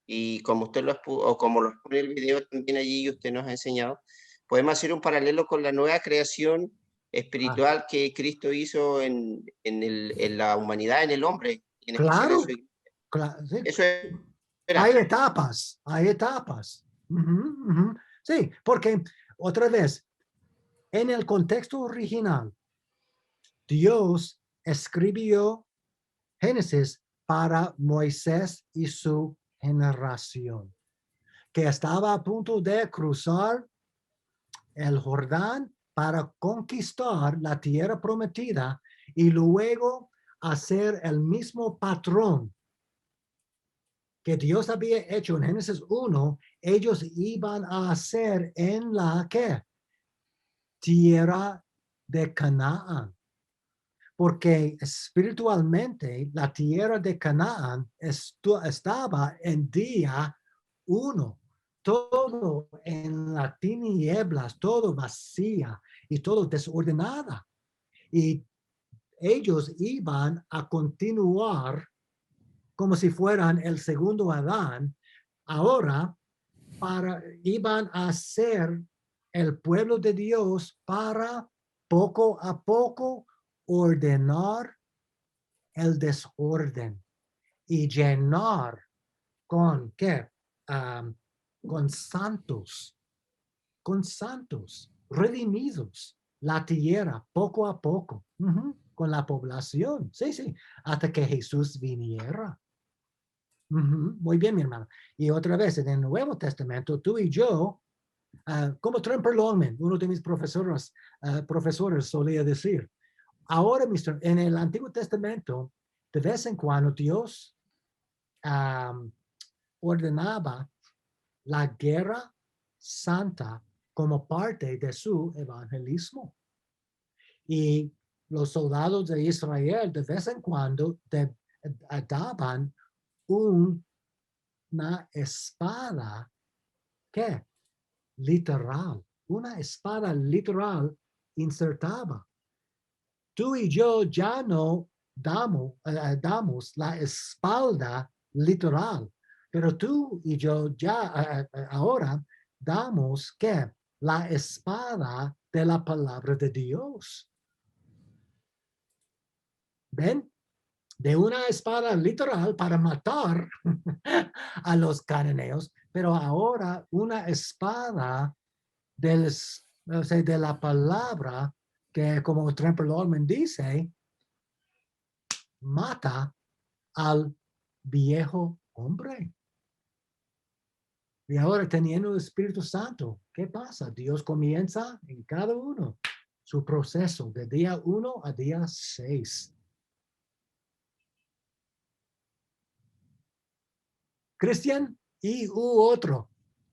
Y como usted o como lo pone el video también allí y usted nos ha enseñado, podemos hacer un paralelo con la nueva creación espiritual que Cristo hizo en la humanidad, en el hombre, y en especial en su iglesia. Claro, sí. Eso es. Hay etapas. Sí, porque otra vez, en el contexto original, Dios escribió Génesis para Moisés y su generación, que estaba a punto de cruzar el Jordán para conquistar la tierra prometida y luego hacer el mismo patrón que Dios había hecho en Génesis 1, ellos iban a hacer en la ¿qué? Tierra de Canaán. Porque espiritualmente la tierra de Canaán estaba en día 1. Todo en las tinieblas, todo vacía y todo desordenada. Y ellos iban a continuar como si fueran el segundo Adán. Ahora iban a ser el pueblo de Dios para poco a poco ordenar el desorden y llenar con ¿qué? Con santos, redimidos, la tierra poco a poco, con la población, sí, hasta que Jesús viniera. Muy bien, mi hermano. Y otra vez, en el Nuevo Testamento, tú y yo, como Tremper Longman, uno de mis profesores solía decir, ahora, en el Antiguo Testamento, de vez en cuando Dios ordenaba la guerra santa como parte de su evangelismo. Y los soldados de Israel de vez en cuando daban una espada, ¿qué? Literal. Una espada literal insertada. Tú y yo ya no damos la espalda literal, pero tú y yo ya ahora damos ¿qué? La espada de la palabra de Dios. ¿Ven? De una espada literal para matar a los cananeos, pero ahora una espada de la palabra que, como Tremper Longman dice, mata al viejo hombre. Y ahora teniendo el Espíritu Santo, ¿qué pasa? Dios comienza en cada uno su proceso de día 1 a día 6. Cristian y otro.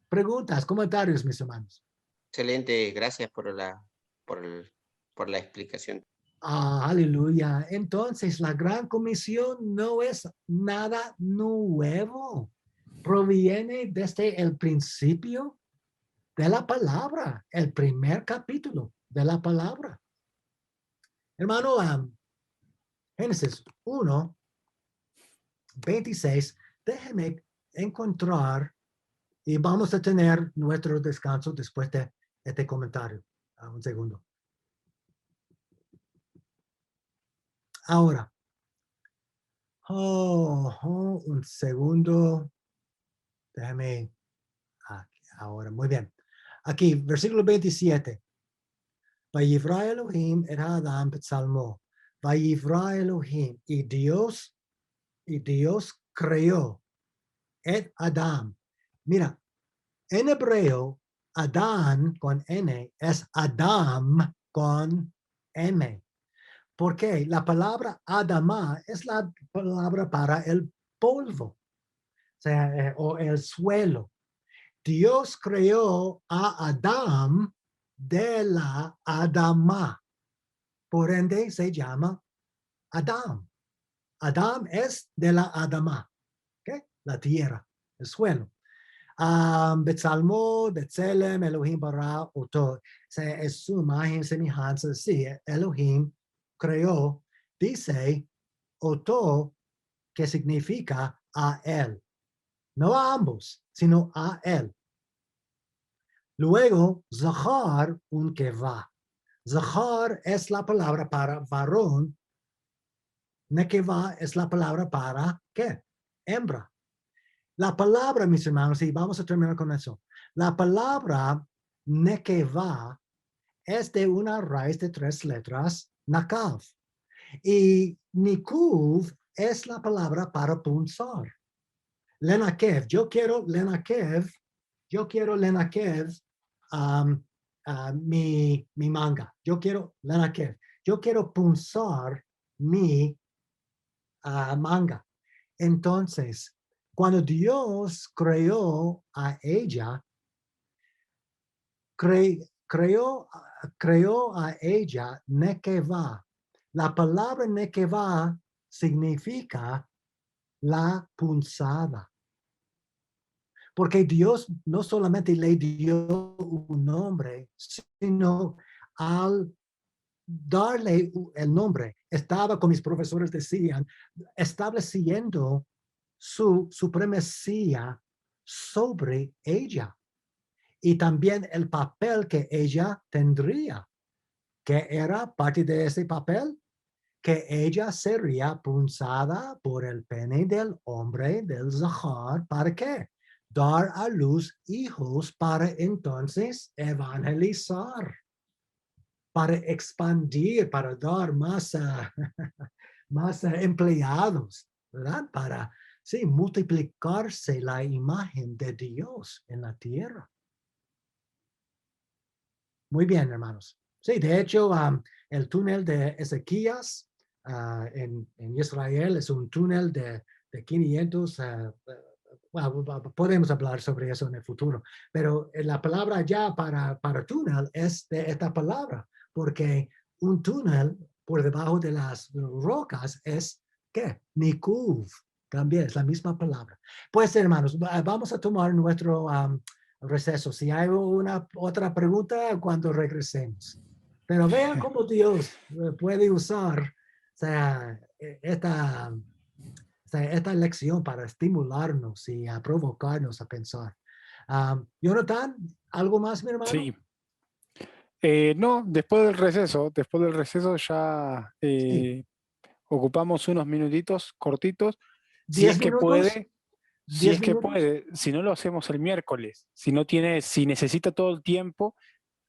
Preguntas, comentarios, mis hermanos. Excelente, gracias por la explicación. Aleluya. Entonces, la gran comisión no es nada nuevo. Proviene desde el principio de la palabra, el primer capítulo de la palabra. Hermano, Génesis 1, 26, déjeme encontrar y vamos a tener nuestro descanso después de este comentario. Un segundo. Ahora. Un segundo. Déjame. Ahora, muy bien. Aquí, versículo 27. Vayivra Elohim et Adam Salmo. Vayivra Elohim. Y Dios creó et Adam. Mira, en hebreo, Adán con N es Adam con M. Porque la palabra Adama es la palabra para el polvo, o el suelo. Dios creó a Adán de la Adama. Por ende se llama Adán. Adán es de la Adama, ¿okay? La tierra, el suelo. Betzalmo, Betzelem, Elohim bara oto. Es su imagen, semejanza. Sí, Elohim creó, dice oto, que significa a él. No a ambos, sino a él. Luego, Zahar, un que va. Zahar es la palabra para varón. Nekeva es la palabra para, ¿qué? Hembra. La palabra, mis hermanos, y vamos a terminar con eso. La palabra nekeva es de una raíz de 3 letras, nakav. Y nikuv es la palabra para punzar. Lenakev, yo quiero lenakev mi manga. Yo quiero lenakev. Yo quiero punzar mi manga. Entonces, Cuando Dios creó a ella, creó a ella Nekeva. La palabra Nekeva significa la punzada. Porque Dios no solamente le dio un nombre, sino al darle el nombre, estaba, con mis profesores decían, estableciendo su supremacía sobre ella y también el papel que ella tendría, que era parte de ese papel, que ella sería punzada por el pene del hombre, del Zahar. ¿Para qué? Dar a luz hijos para entonces evangelizar, para expandir, para dar más, más empleados, ¿verdad? Para, sí, multiplicarse la imagen de Dios en la tierra. Muy bien, hermanos. Sí, de hecho, el túnel de Ezequías en Israel es un túnel de 500, bueno, podemos hablar sobre eso en el futuro, pero la palabra ya para túnel es de esta palabra, porque un túnel por debajo de las rocas es, ¿qué? Nikuv, también es la misma palabra. Pues, hermanos, vamos a tomar nuestro receso. Si hay otra pregunta, cuando regresemos. Pero vean cómo Dios puede usar, o sea, esta lección para estimularnos y a provocarnos a pensar. Jonathan, ¿algo más, mi hermano? Sí. No, después del receso ya ocupamos unos minutitos cortitos. Si 10 es que minutos. puede, si 10 es que minutos. puede, si no lo hacemos el miércoles. Si necesita todo el tiempo,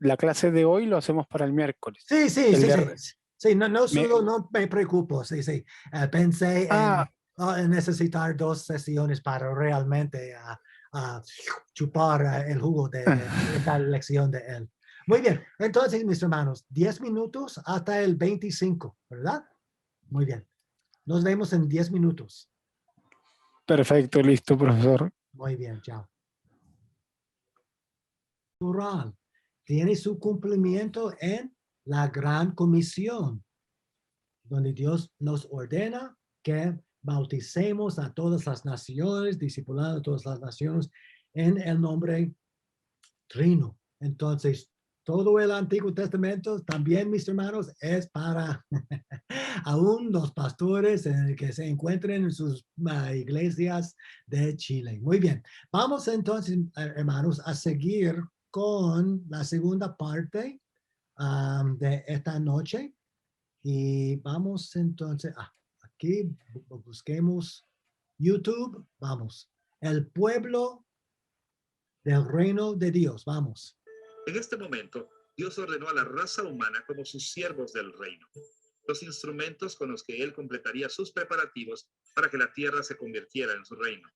la clase de hoy lo hacemos para el miércoles. Sí, sí, sí, sí. Sí, no me preocupo, sí, sí. Pensé en necesitar 2 sesiones para realmente chupar el jugo de esta lección de él. Muy bien, entonces, mis hermanos, 10 minutos hasta el 25, ¿verdad? Muy bien. Nos vemos en 10 minutos. Perfecto, listo, profesor. Muy bien, chao. Tiene su cumplimiento en la gran comisión, donde Dios nos ordena que bauticemos a todas las naciones, discipulando a todas las naciones en el nombre trino. Entonces, todo el Antiguo Testamento también, mis hermanos, es para aún los pastores que se encuentren en sus iglesias de Chile. Muy bien. Vamos entonces, hermanos, a seguir con la segunda parte de esta noche. Y vamos entonces, aquí busquemos YouTube, vamos. El pueblo del reino de Dios, vamos. En este momento, Dios ordenó a la raza humana como sus siervos del reino, los instrumentos con los que Él completaría sus preparativos para que la tierra se convirtiera en su reino.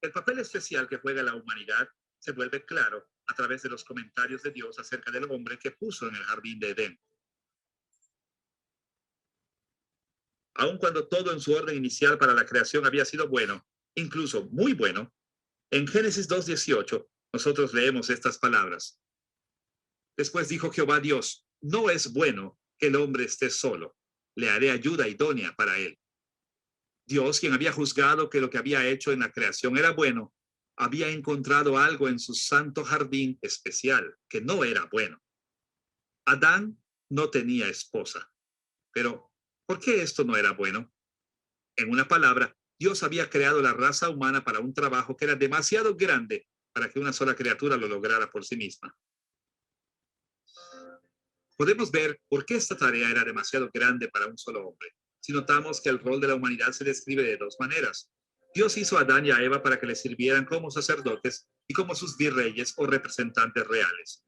El papel especial que juega la humanidad se vuelve claro a través de los comentarios de Dios acerca del hombre que puso en el jardín de Edén. Aun cuando todo en su orden inicial para la creación había sido bueno, incluso muy bueno, en Génesis 2:18 nosotros leemos estas palabras. Después dijo Jehová Dios, no es bueno que el hombre esté solo, le haré ayuda idónea para él. Dios, quien había juzgado que lo que había hecho en la creación era bueno, había encontrado algo en su santo jardín especial que no era bueno. Adán no tenía esposa, pero ¿por qué esto no era bueno? En una palabra, Dios había creado la raza humana para un trabajo que era demasiado grande para que una sola criatura lo lograra por sí misma. Podemos ver por qué esta tarea era demasiado grande para un solo hombre, si notamos que el rol de la humanidad se describe de 2 maneras. Dios hizo a Adán y a Eva para que le sirvieran como sacerdotes y como sus virreyes o representantes reales.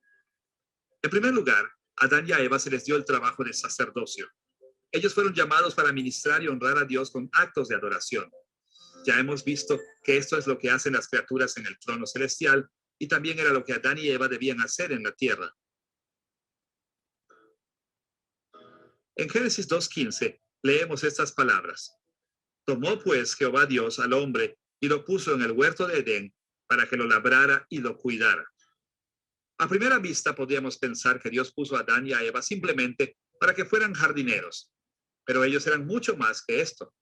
En primer lugar, a Adán y a Eva se les dio el trabajo de sacerdocio. Ellos fueron llamados para ministrar y honrar a Dios con actos de adoración. Ya hemos visto que esto es lo que hacen las criaturas en el trono celestial y también era lo que Adán y Eva debían hacer en la tierra. En Génesis 2:15 leemos estas palabras. Tomó pues Jehová Dios al hombre y lo puso en el huerto de Edén para que lo labrara y lo cuidara. A primera vista podríamos pensar que Dios puso a Adán y a Eva simplemente para que fueran jardineros, pero ellos eran mucho más que esto.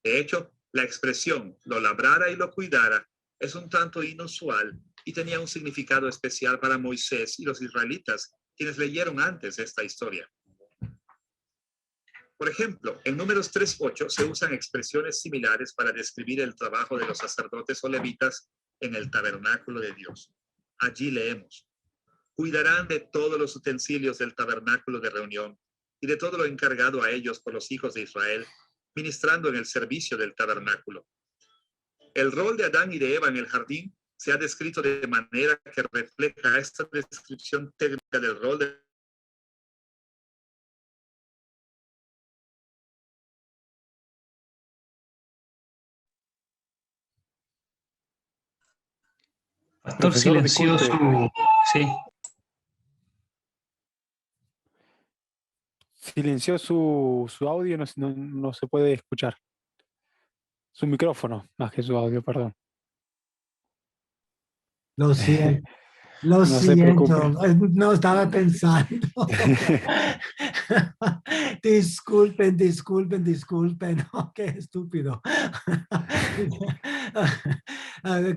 De hecho, la expresión lo labrara y lo cuidara es un tanto inusual y tenía un significado especial para Moisés y los israelitas, quienes leyeron antes esta historia. Por ejemplo, en Números 3:8 se usan expresiones similares para describir el trabajo de los sacerdotes o levitas en el tabernáculo de Dios. Allí leemos: cuidarán de todos los utensilios del tabernáculo de reunión y de todo lo encargado a ellos por los hijos de Israel, ministrando en el servicio del tabernáculo. El rol de Adán y de Eva en el jardín se ha descrito de manera que refleja esta descripción técnica del rol de Pastor, Profesor, silenció disculpe. Sí. Silenció su audio, no se puede escuchar. Su micrófono, más que su audio, perdón. Lo siento. Lo No se siento, preocupe. no estaba pensando. Disculpen. Oh, qué estúpido.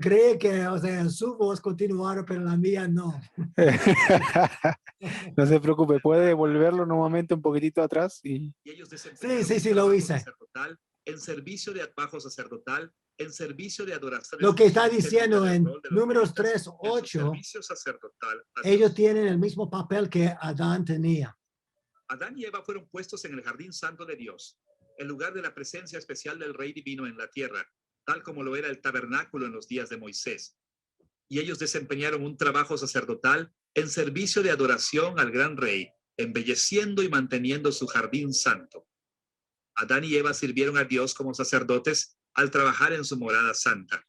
Cree que, o sea, su voz continuara, pero la mía no. No se preocupe, puede volverlo nuevamente un poquitito atrás y ellos Sí, lo hice. En servicio de bajo sacerdotal, en servicio de adoración. Lo que está diciendo en Números 3:8, ellos tienen el mismo papel que Adán tenía. Adán y Eva fueron puestos en el jardín santo de Dios, el lugar de la presencia especial del Rey Divino en la tierra, tal como lo era el tabernáculo en los días de Moisés. Y ellos desempeñaron un trabajo sacerdotal en servicio de adoración al gran Rey, embelleciendo y manteniendo su jardín santo. Adán y Eva sirvieron a Dios como sacerdotes al trabajar en su morada santa.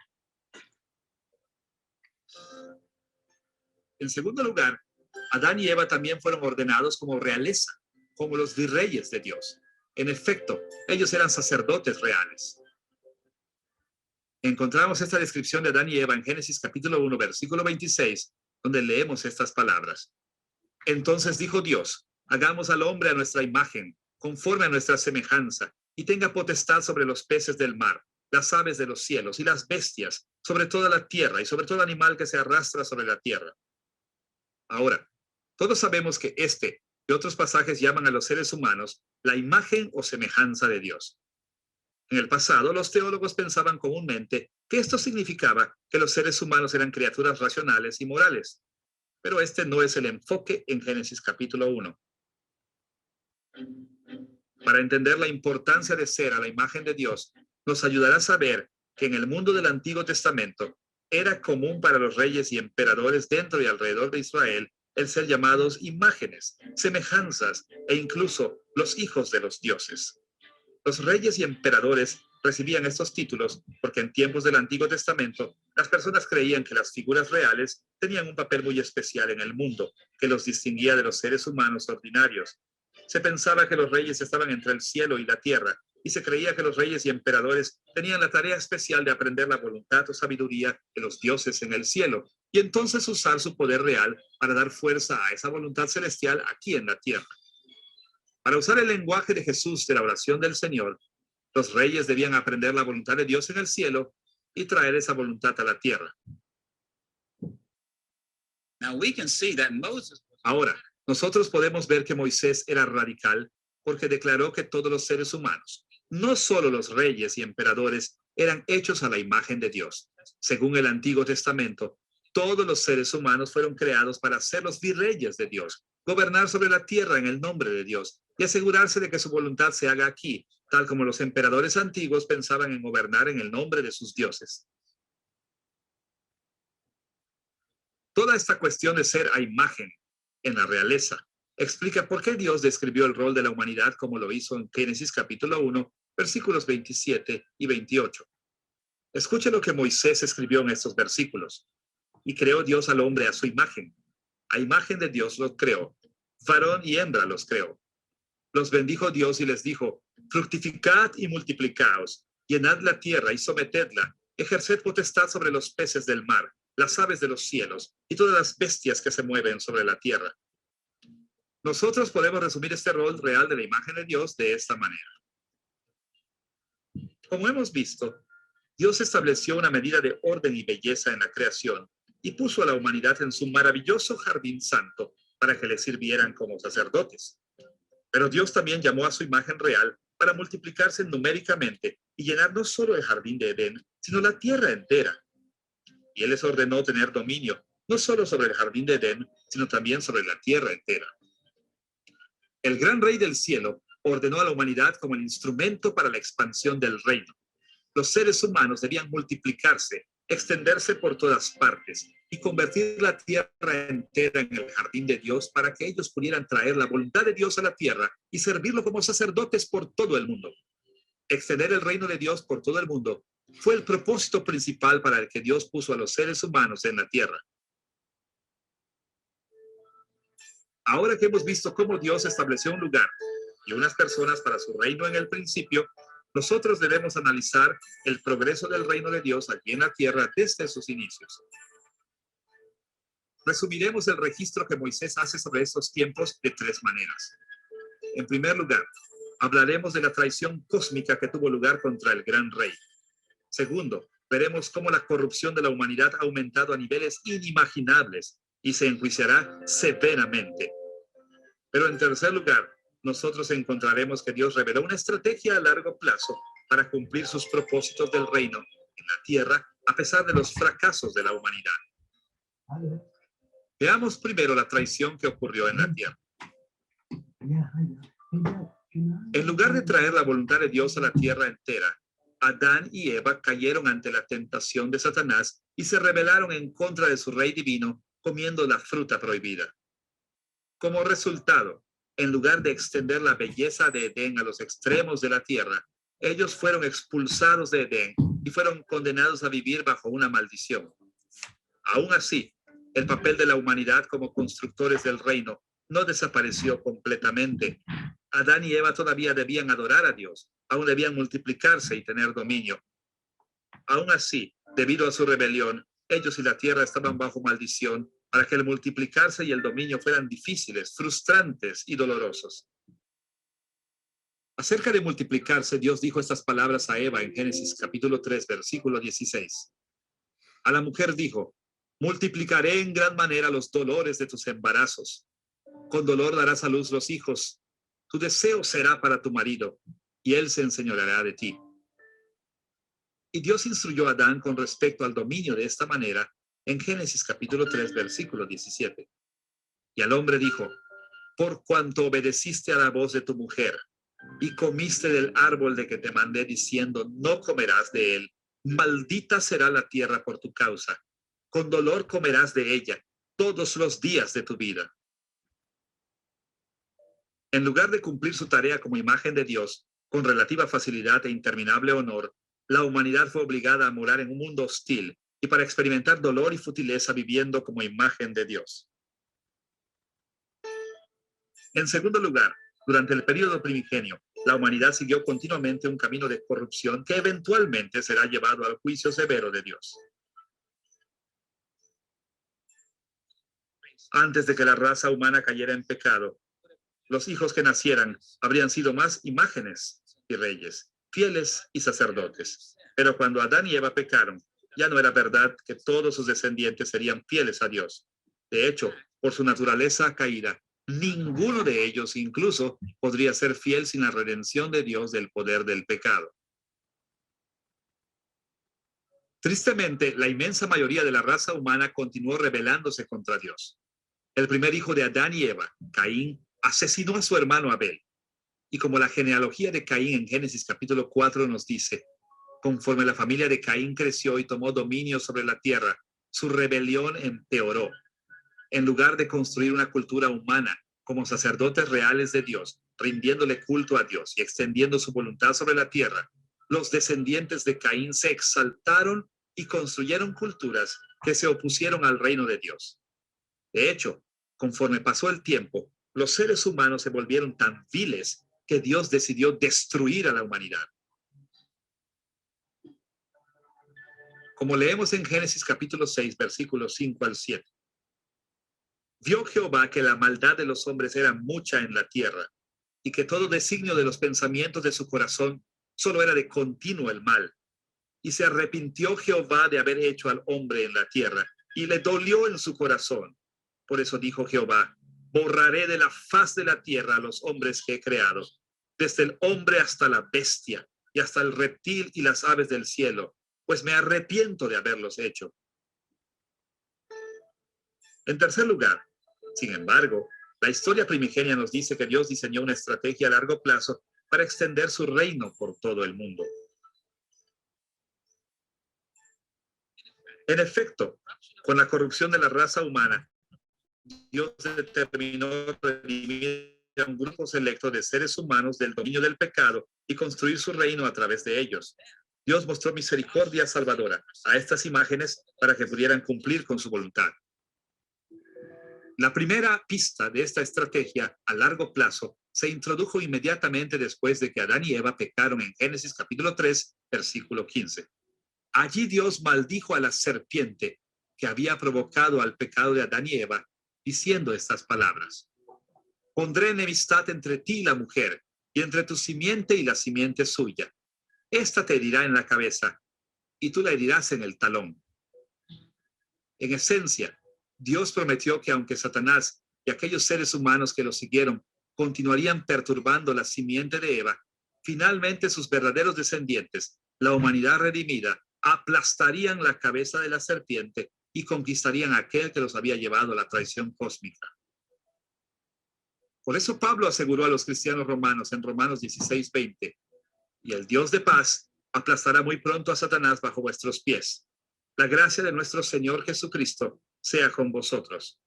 En segundo lugar, Adán y Eva también fueron ordenados como realeza, como los virreyes de Dios. En efecto, ellos eran sacerdotes reales. Encontramos esta descripción de Adán y Eva en Génesis capítulo 1, versículo 26, donde leemos estas palabras. Entonces dijo Dios: hagamos al hombre a nuestra imagen, conforme a nuestra semejanza, y tenga potestad sobre los peces del mar, las aves de los cielos y las bestias, sobre toda la tierra y sobre todo animal que se arrastra sobre la tierra. Ahora, todos sabemos que este y otros pasajes llaman a los seres humanos la imagen o semejanza de Dios. En el pasado, los teólogos pensaban comúnmente que esto significaba que los seres humanos eran criaturas racionales y morales, pero este no es el enfoque en Génesis capítulo 1. Para entender la importancia de ser a la imagen de Dios, nos ayudará a saber que en el mundo del Antiguo Testamento era común para los reyes y emperadores dentro y alrededor de Israel el ser llamados imágenes, semejanzas e incluso los hijos de los dioses. Los reyes y emperadores recibían estos títulos porque en tiempos del Antiguo Testamento las personas creían que las figuras reales tenían un papel muy especial en el mundo que los distinguía de los seres humanos ordinarios. Se pensaba que los reyes estaban entre el cielo y la tierra y se creía que los reyes y emperadores tenían la tarea especial de aprender la voluntad o sabiduría de los dioses en el cielo y entonces usar su poder real para dar fuerza a esa voluntad celestial aquí en la tierra. Para usar el lenguaje de Jesús de la oración del Señor, los reyes debían aprender la voluntad de Dios en el cielo y traer esa voluntad a la tierra. Ahora, nosotros podemos ver que Moisés era radical porque declaró que todos los seres humanos, no solo los reyes y emperadores, eran hechos a la imagen de Dios. Según el Antiguo Testamento, todos los seres humanos fueron creados para ser los virreyes de Dios, gobernar sobre la tierra en el nombre de Dios y asegurarse de que su voluntad se haga aquí, tal como los emperadores antiguos pensaban en gobernar en el nombre de sus dioses. Toda esta cuestión de ser a imagen en la realeza explica por qué Dios describió el rol de la humanidad como lo hizo en Génesis capítulo 1, versículos 27 y 28. Escuche lo que Moisés escribió en estos versículos. Y creó Dios al hombre a su imagen. A imagen de Dios los creó. Varón y hembra los creó. Los bendijo Dios y les dijo: fructificad y multiplicaos, llenad la tierra y sometedla, ejerced potestad sobre los peces del mar, las aves de los cielos y todas las bestias que se mueven sobre la tierra. Nosotros podemos resumir este rol real de la imagen de Dios de esta manera. Como hemos visto, Dios estableció una medida de orden y belleza en la creación y puso a la humanidad en su maravilloso jardín santo para que le sirvieran como sacerdotes. Pero Dios también llamó a su imagen real para multiplicarse numéricamente y llenar no solo el jardín de Edén, sino la tierra entera. Y Él les ordenó tener dominio, no solo sobre el jardín de Edén, sino también sobre la tierra entera. El gran Rey del cielo ordenó a la humanidad como el instrumento para la expansión del reino. Los seres humanos debían multiplicarse, extenderse por todas partes y convertir la tierra entera en el jardín de Dios para que ellos pudieran traer la voluntad de Dios a la tierra y servirlo como sacerdotes por todo el mundo. Extender el reino de Dios por todo el mundo fue el propósito principal para el que Dios puso a los seres humanos en la tierra. Ahora que hemos visto cómo Dios estableció un lugar y unas personas para su reino en el principio, nosotros debemos analizar el progreso del reino de Dios aquí en la tierra desde sus inicios. Resumiremos el registro que Moisés hace sobre estos tiempos de tres maneras. En primer lugar, hablaremos de la traición cósmica que tuvo lugar contra el gran rey. Segundo, veremos cómo la corrupción de la humanidad ha aumentado a niveles inimaginables y se enjuiciará severamente. Pero en tercer lugar, nosotros encontraremos que Dios reveló una estrategia a largo plazo para cumplir sus propósitos del reino en la tierra a pesar de los fracasos de la humanidad. Veamos primero la traición que ocurrió en la tierra. En lugar de traer la voluntad de Dios a la tierra entera, Adán y Eva cayeron ante la tentación de Satanás y se rebelaron en contra de su rey divino, comiendo la fruta prohibida. Como resultado, en lugar de extender la belleza de Edén a los extremos de la tierra, ellos fueron expulsados de Edén y fueron condenados a vivir bajo una maldición. Aún así, el papel de la humanidad como constructores del reino no desapareció completamente. Adán y Eva todavía debían adorar a Dios, aún debían multiplicarse y tener dominio. Aún así, debido a su rebelión, ellos y la tierra estaban bajo maldición para que el multiplicarse y el dominio fueran difíciles, frustrantes y dolorosos. Acerca de multiplicarse, Dios dijo estas palabras a Eva en Génesis capítulo 3, versículo 16. A la mujer dijo: multiplicaré en gran manera los dolores de tus embarazos. Con dolor darás a luz los hijos. Tu deseo será para tu marido, y él se enseñoreará de ti. Y Dios instruyó a Adán con respecto al dominio de esta manera en Génesis capítulo 3, versículo 17. Y al hombre dijo: por cuanto obedeciste a la voz de tu mujer y comiste del árbol de que te mandé diciendo, no comerás de él, maldita será la tierra por tu causa. Con dolor comerás de ella todos los días de tu vida. En lugar de cumplir su tarea como imagen de Dios, con relativa facilidad e interminable honor, la humanidad fue obligada a morar en un mundo hostil y para experimentar dolor y futileza viviendo como imagen de Dios. En segundo lugar, durante el período primigenio, la humanidad siguió continuamente un camino de corrupción que eventualmente será llevado al juicio severo de Dios. Antes de que la raza humana cayera en pecado, los hijos que nacieran habrían sido más imágenes y reyes, fieles y sacerdotes. Pero cuando Adán y Eva pecaron, ya no era verdad que todos sus descendientes serían fieles a Dios. De hecho, por su naturaleza caída, ninguno de ellos incluso podría ser fiel sin la redención de Dios del poder del pecado. Tristemente, la inmensa mayoría de la raza humana continuó rebelándose contra Dios. El primer hijo de Adán y Eva, Caín, asesinó a su hermano Abel. Y como la genealogía de Caín en Génesis capítulo 4 nos dice, conforme la familia de Caín creció y tomó dominio sobre la tierra, su rebelión empeoró. En lugar de construir una cultura humana como sacerdotes reales de Dios, rindiéndole culto a Dios y extendiendo su voluntad sobre la tierra, los descendientes de Caín se exaltaron y construyeron culturas que se opusieron al reino de Dios. De hecho, conforme pasó el tiempo, los seres humanos se volvieron tan viles que Dios decidió destruir a la humanidad. Como leemos en Génesis capítulo 6, versículos 5 al 7. Vio Jehová que la maldad de los hombres era mucha en la tierra, y que todo designio de los pensamientos de su corazón solo era de continuo el mal. Y se arrepintió Jehová de haber hecho al hombre en la tierra, y le dolió en su corazón. Por eso dijo Jehová: borraré de la faz de la tierra a los hombres que he creado, desde el hombre hasta la bestia, y hasta el reptil y las aves del cielo, pues me arrepiento de haberlos hecho. En tercer lugar, sin embargo, la historia primigenia nos dice que Dios diseñó una estrategia a largo plazo para extender su reino por todo el mundo. En efecto, con la corrupción de la raza humana, Dios determinó redimir a un grupo selecto de seres humanos del dominio del pecado y construir su reino a través de ellos. Dios mostró misericordia salvadora a estas imágenes para que pudieran cumplir con su voluntad. La primera pista de esta estrategia a largo plazo se introdujo inmediatamente después de que Adán y Eva pecaron en Génesis capítulo 3, versículo 15. Allí Dios maldijo a la serpiente que había provocado al pecado de Adán y Eva, diciendo estas palabras: pondré enemistad entre ti y la mujer, y entre tu simiente y la simiente suya. Esta te herirá en la cabeza, y tú la herirás en el talón. En esencia, Dios prometió que aunque Satanás y aquellos seres humanos que lo siguieron continuarían perturbando la simiente de Eva, finalmente sus verdaderos descendientes, la humanidad redimida, aplastarían la cabeza de la serpiente y conquistarían a aquel que los había llevado a la traición cósmica. Por eso Pablo aseguró a los cristianos romanos en Romanos 16:20: y el Dios de paz aplastará muy pronto a Satanás bajo vuestros pies. La gracia de nuestro Señor Jesucristo sea con vosotros.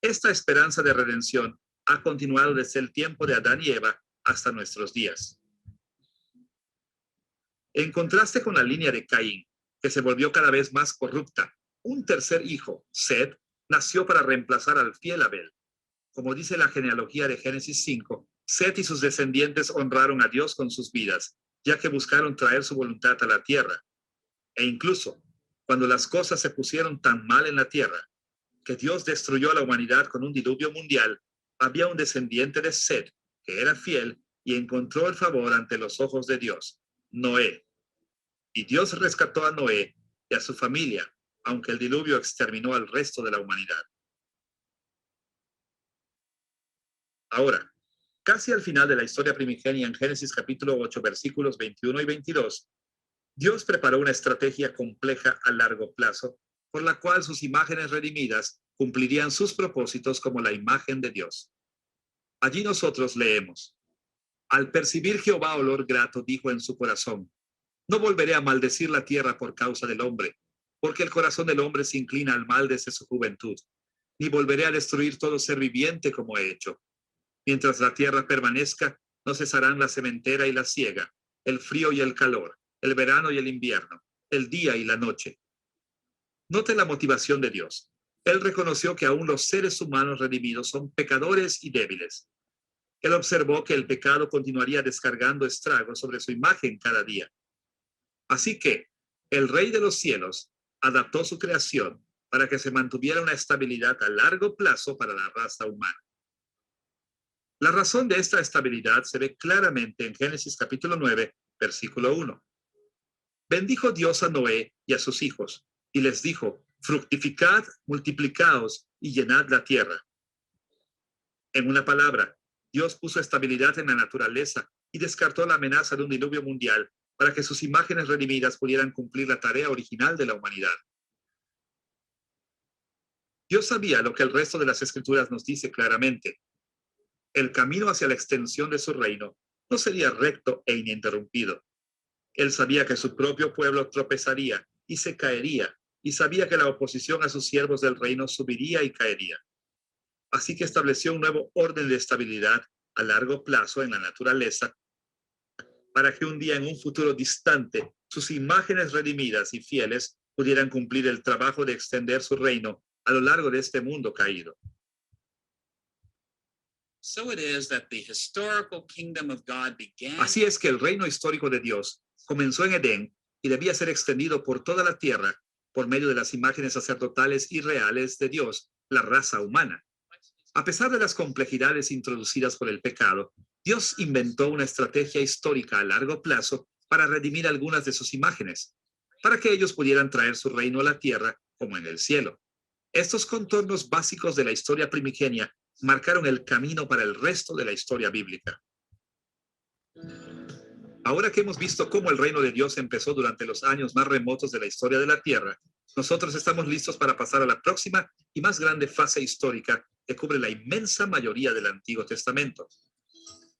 Esta esperanza de redención ha continuado desde el tiempo de Adán y Eva hasta nuestros días. En contraste con la línea de Caín, que se volvió cada vez más corrupta, un tercer hijo, Set, nació para reemplazar al fiel Abel. Como dice la genealogía de Génesis 5, Set y sus descendientes honraron a Dios con sus vidas, ya que buscaron traer su voluntad a la tierra. E incluso, cuando las cosas se pusieron tan mal en la tierra, que Dios destruyó a la humanidad con un diluvio mundial, había un descendiente de Set, que era fiel y encontró el favor ante los ojos de Dios, Noé. Y Dios rescató a Noé y a su familia, aunque el diluvio exterminó al resto de la humanidad. Ahora, casi al final de la historia primigenia en Génesis capítulo 8, versículos 21 y 22, Dios preparó una estrategia compleja a largo plazo, por la cual sus imágenes redimidas cumplirían sus propósitos como la imagen de Dios. Allí nosotros leemos: al percibir Jehová olor grato, dijo en su corazón: no volveré a maldecir la tierra por causa del hombre, porque el corazón del hombre se inclina al mal desde su juventud, ni volveré a destruir todo ser viviente como he hecho. Mientras la tierra permanezca, no cesarán la sementera y la siega, el frío y el calor, el verano y el invierno, el día y la noche. Note la motivación de Dios. Él reconoció que aún los seres humanos redimidos son pecadores y débiles. Él observó que el pecado continuaría descargando estragos sobre su imagen cada día. Así que el Rey de los cielos adaptó su creación para que se mantuviera una estabilidad a largo plazo para la raza humana. La razón de esta estabilidad se ve claramente en Génesis capítulo 9, versículo 1. Bendijo Dios a Noé y a sus hijos, y les dijo: fructificad, multiplicaos y llenad la tierra. En una palabra, Dios puso estabilidad en la naturaleza y descartó la amenaza de un diluvio mundial para que sus imágenes redimidas pudieran cumplir la tarea original de la humanidad. Dios sabía lo que el resto de las Escrituras nos dice claramente: el camino hacia la extensión de su reino no sería recto e ininterrumpido. Él sabía que su propio pueblo tropezaría y se caería, y sabía que la oposición a sus siervos del reino subiría y caería. Así que estableció un nuevo orden de estabilidad a largo plazo en la naturaleza, para que un día en un futuro distante sus imágenes redimidas y fieles pudieran cumplir el trabajo de extender su reino a lo largo de este mundo caído. Así es que el reino histórico de Dios comenzó en Edén y debía ser extendido por toda la tierra por medio de las imágenes sacerdotales y reales de Dios, la raza humana. A pesar de las complejidades introducidas por el pecado, Dios inventó una estrategia histórica a largo plazo para redimir algunas de sus imágenes, para que ellos pudieran traer su reino a la tierra como en el cielo. Estos contornos básicos de la historia primigenia marcaron el camino para el resto de la historia bíblica. Ahora que hemos visto cómo el reino de Dios empezó durante los años más remotos de la historia de la tierra, nosotros estamos listos para pasar a la próxima y más grande fase histórica que cubre la inmensa mayoría del Antiguo Testamento.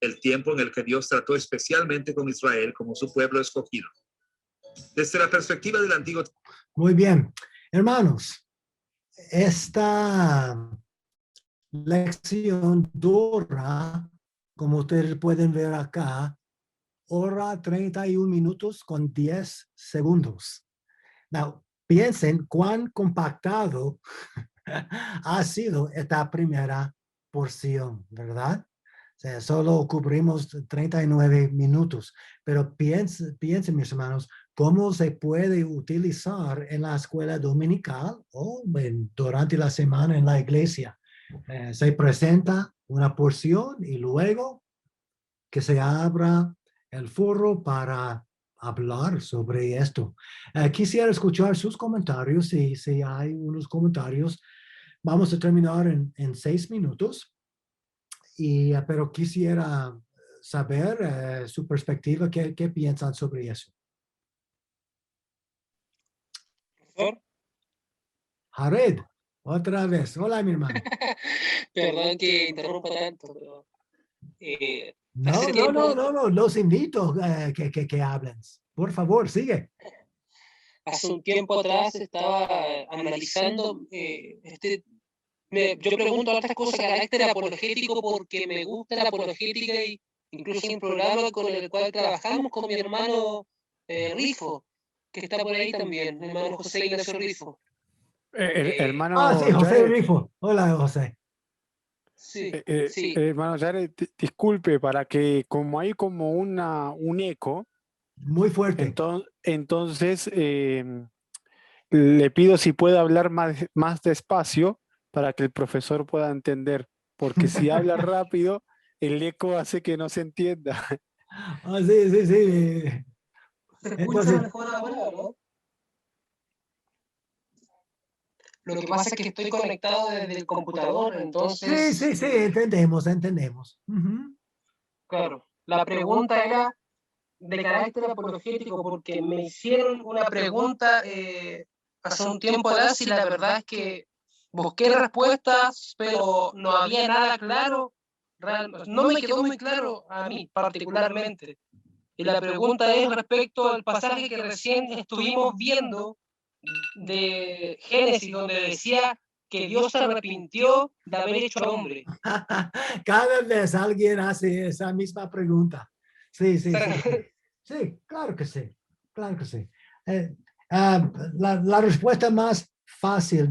El tiempo en el que Dios trató especialmente con Israel como su pueblo escogido. Desde la perspectiva del Antiguo... Muy bien. Hermanos, esta lección dura, como ustedes pueden ver acá, hora 31 minutos con 10 segundos. Now, piensen cuán compactado ha sido esta primera porción, ¿verdad? O sea, solo cubrimos 39 minutos, pero piensen, mis hermanos, cómo se puede utilizar en la escuela dominical o durante la semana en la iglesia. Se presenta una porción y luego que se abra el foro para hablar sobre esto. Quisiera escuchar sus comentarios y si hay unos comentarios. Vamos a terminar en 6 minutos, pero quisiera saber su perspectiva, qué piensan sobre eso. ¿Profesor? Jared, otra vez. Hola, mi hermano. Perdón que interrumpa tanto, pero... No, los invito que hablen. Por favor, sigue. Hace un tiempo atrás estaba analizando, yo pregunto otras cosas de carácter apologético porque me gusta la apologética y incluso hay un programa con el cual trabajamos con mi hermano Rifo, que está por ahí también, mi hermano José Ignacio Rifo. Hermano sí, José Jared, Rifo. Hola, José. Sí, sí. Hermano Jared, disculpe, para que como hay como un eco, muy fuerte. Entonces le pido si puede hablar más despacio para que el profesor pueda entender, porque si habla rápido, el eco hace que no se entienda. Sí. ¿Se escucha Entonces, mejor ahora, no? Lo que pasa es que estoy conectado desde el computador, entonces... Sí, entendemos. Claro, la pregunta era de carácter apologético porque me hicieron una pregunta hace un tiempo atrás y la verdad es que busqué respuestas, pero no había nada claro, no me quedó muy claro a mí particularmente. Y la pregunta es respecto al pasaje que recién estuvimos viendo de Génesis, donde decía que Dios se arrepintió de haber hecho al hombre. Cada vez alguien hace esa misma pregunta. Sí. Sí, claro que sí. La respuesta más fácil,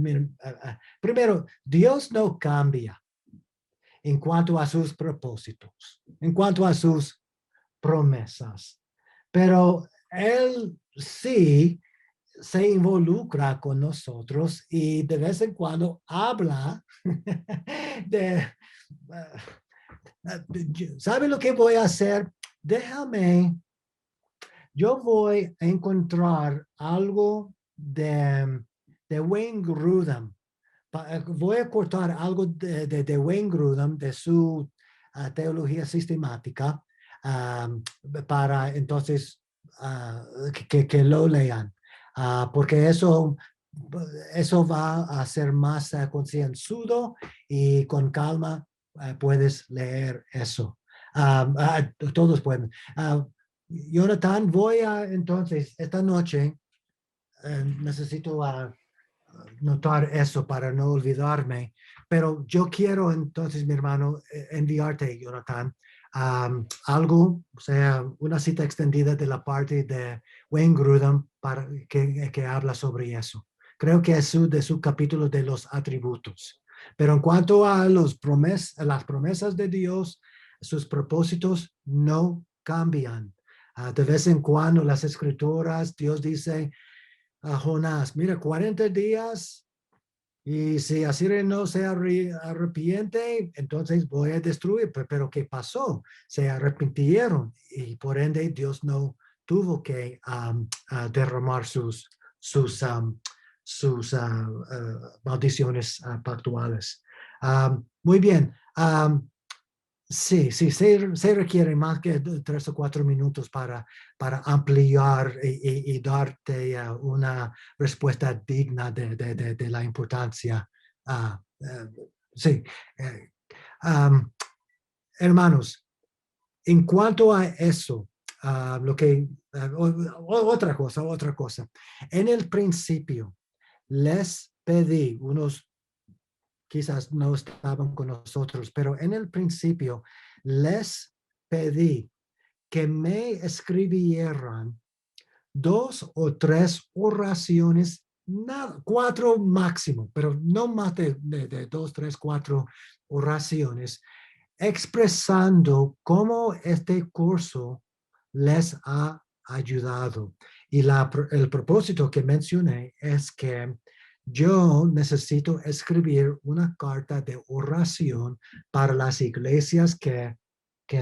primero, Dios no cambia en cuanto a sus propósitos, en cuanto a sus promesas, pero Él sí se involucra con nosotros y de vez en cuando habla ¿sabe lo que voy a hacer? Yo voy a encontrar algo de Wayne Grudem. Voy a cortar algo de Wayne Grudem, de su teología sistemática, para entonces que lo lean. Porque eso va a ser más concienzudo y con calma puedes leer eso. Todos pueden. Jonathan, entonces, esta noche, necesito notar eso para no olvidarme, pero yo quiero entonces, mi hermano, enviarte, Jonathan, algo, o sea, una cita extendida de la parte de Wayne Grudem para que habla sobre eso. Creo que es de su capítulo de los atributos. Pero en cuanto a las promesas de Dios, sus propósitos no cambian. De vez en cuando las escrituras, Dios dice a Jonás, mira, 40 días y si Asiria no se arrepiente, entonces voy a destruir. Pero ¿qué pasó? Se arrepintieron y por ende Dios no tuvo que derramar sus maldiciones pactuales. Muy bien. Sí, se requiere más que 3 o 4 minutos para ampliar y darte una respuesta digna de la importancia. Sí. Hermanos, en cuanto a eso, otra cosa. En el principio, les pedí quizás no estaban con nosotros, pero en el principio les pedí que me escribieran 2 o 3 oraciones, 4 máximo, pero no más de 2, 3, 4 oraciones, expresando cómo este curso les ha ayudado. Y el propósito que mencioné es que yo necesito escribir una carta de oración para las iglesias que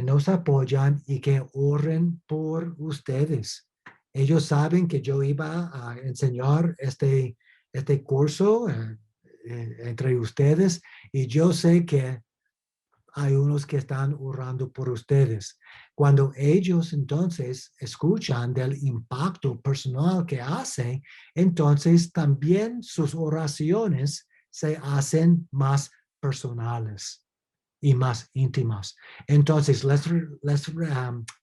nos apoyan y que oren por ustedes. Ellos saben que yo iba a enseñar este curso entre ustedes y yo sé que hay unos que están orando por ustedes. Cuando ellos entonces escuchan del impacto personal que hace, entonces también sus oraciones se hacen más personales y más íntimas. Entonces, les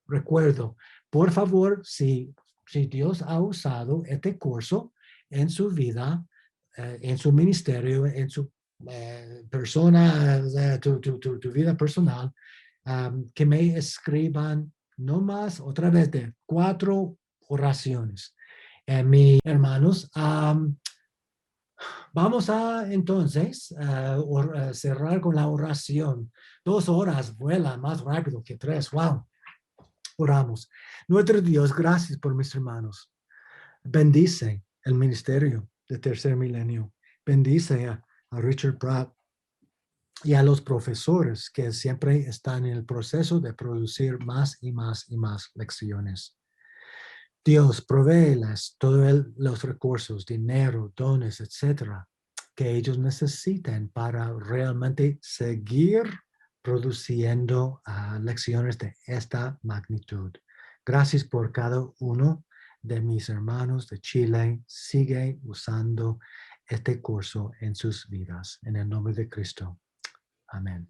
recuerdo, por favor, si Dios ha usado este curso en su vida, en su ministerio, en su persona, tu vida personal, que me escriban no más otra vez de 4 oraciones. Mis hermanos, vamos a entonces cerrar con la oración. 2 horas vuelan más rápido que 3. Wow. Oramos. Nuestro Dios, gracias por mis hermanos. Bendice el ministerio de Tercer Milenio. Bendice a Richard Pratt y a los profesores que siempre están en el proceso de producir más y más y más lecciones. Dios, provéeles todos los recursos, dinero, dones, etcétera, que ellos necesiten para realmente seguir produciendo lecciones de esta magnitud. Gracias por cada uno de mis hermanos de Chile. Sigue usando este curso en sus vidas. En el nombre de Cristo. Amén.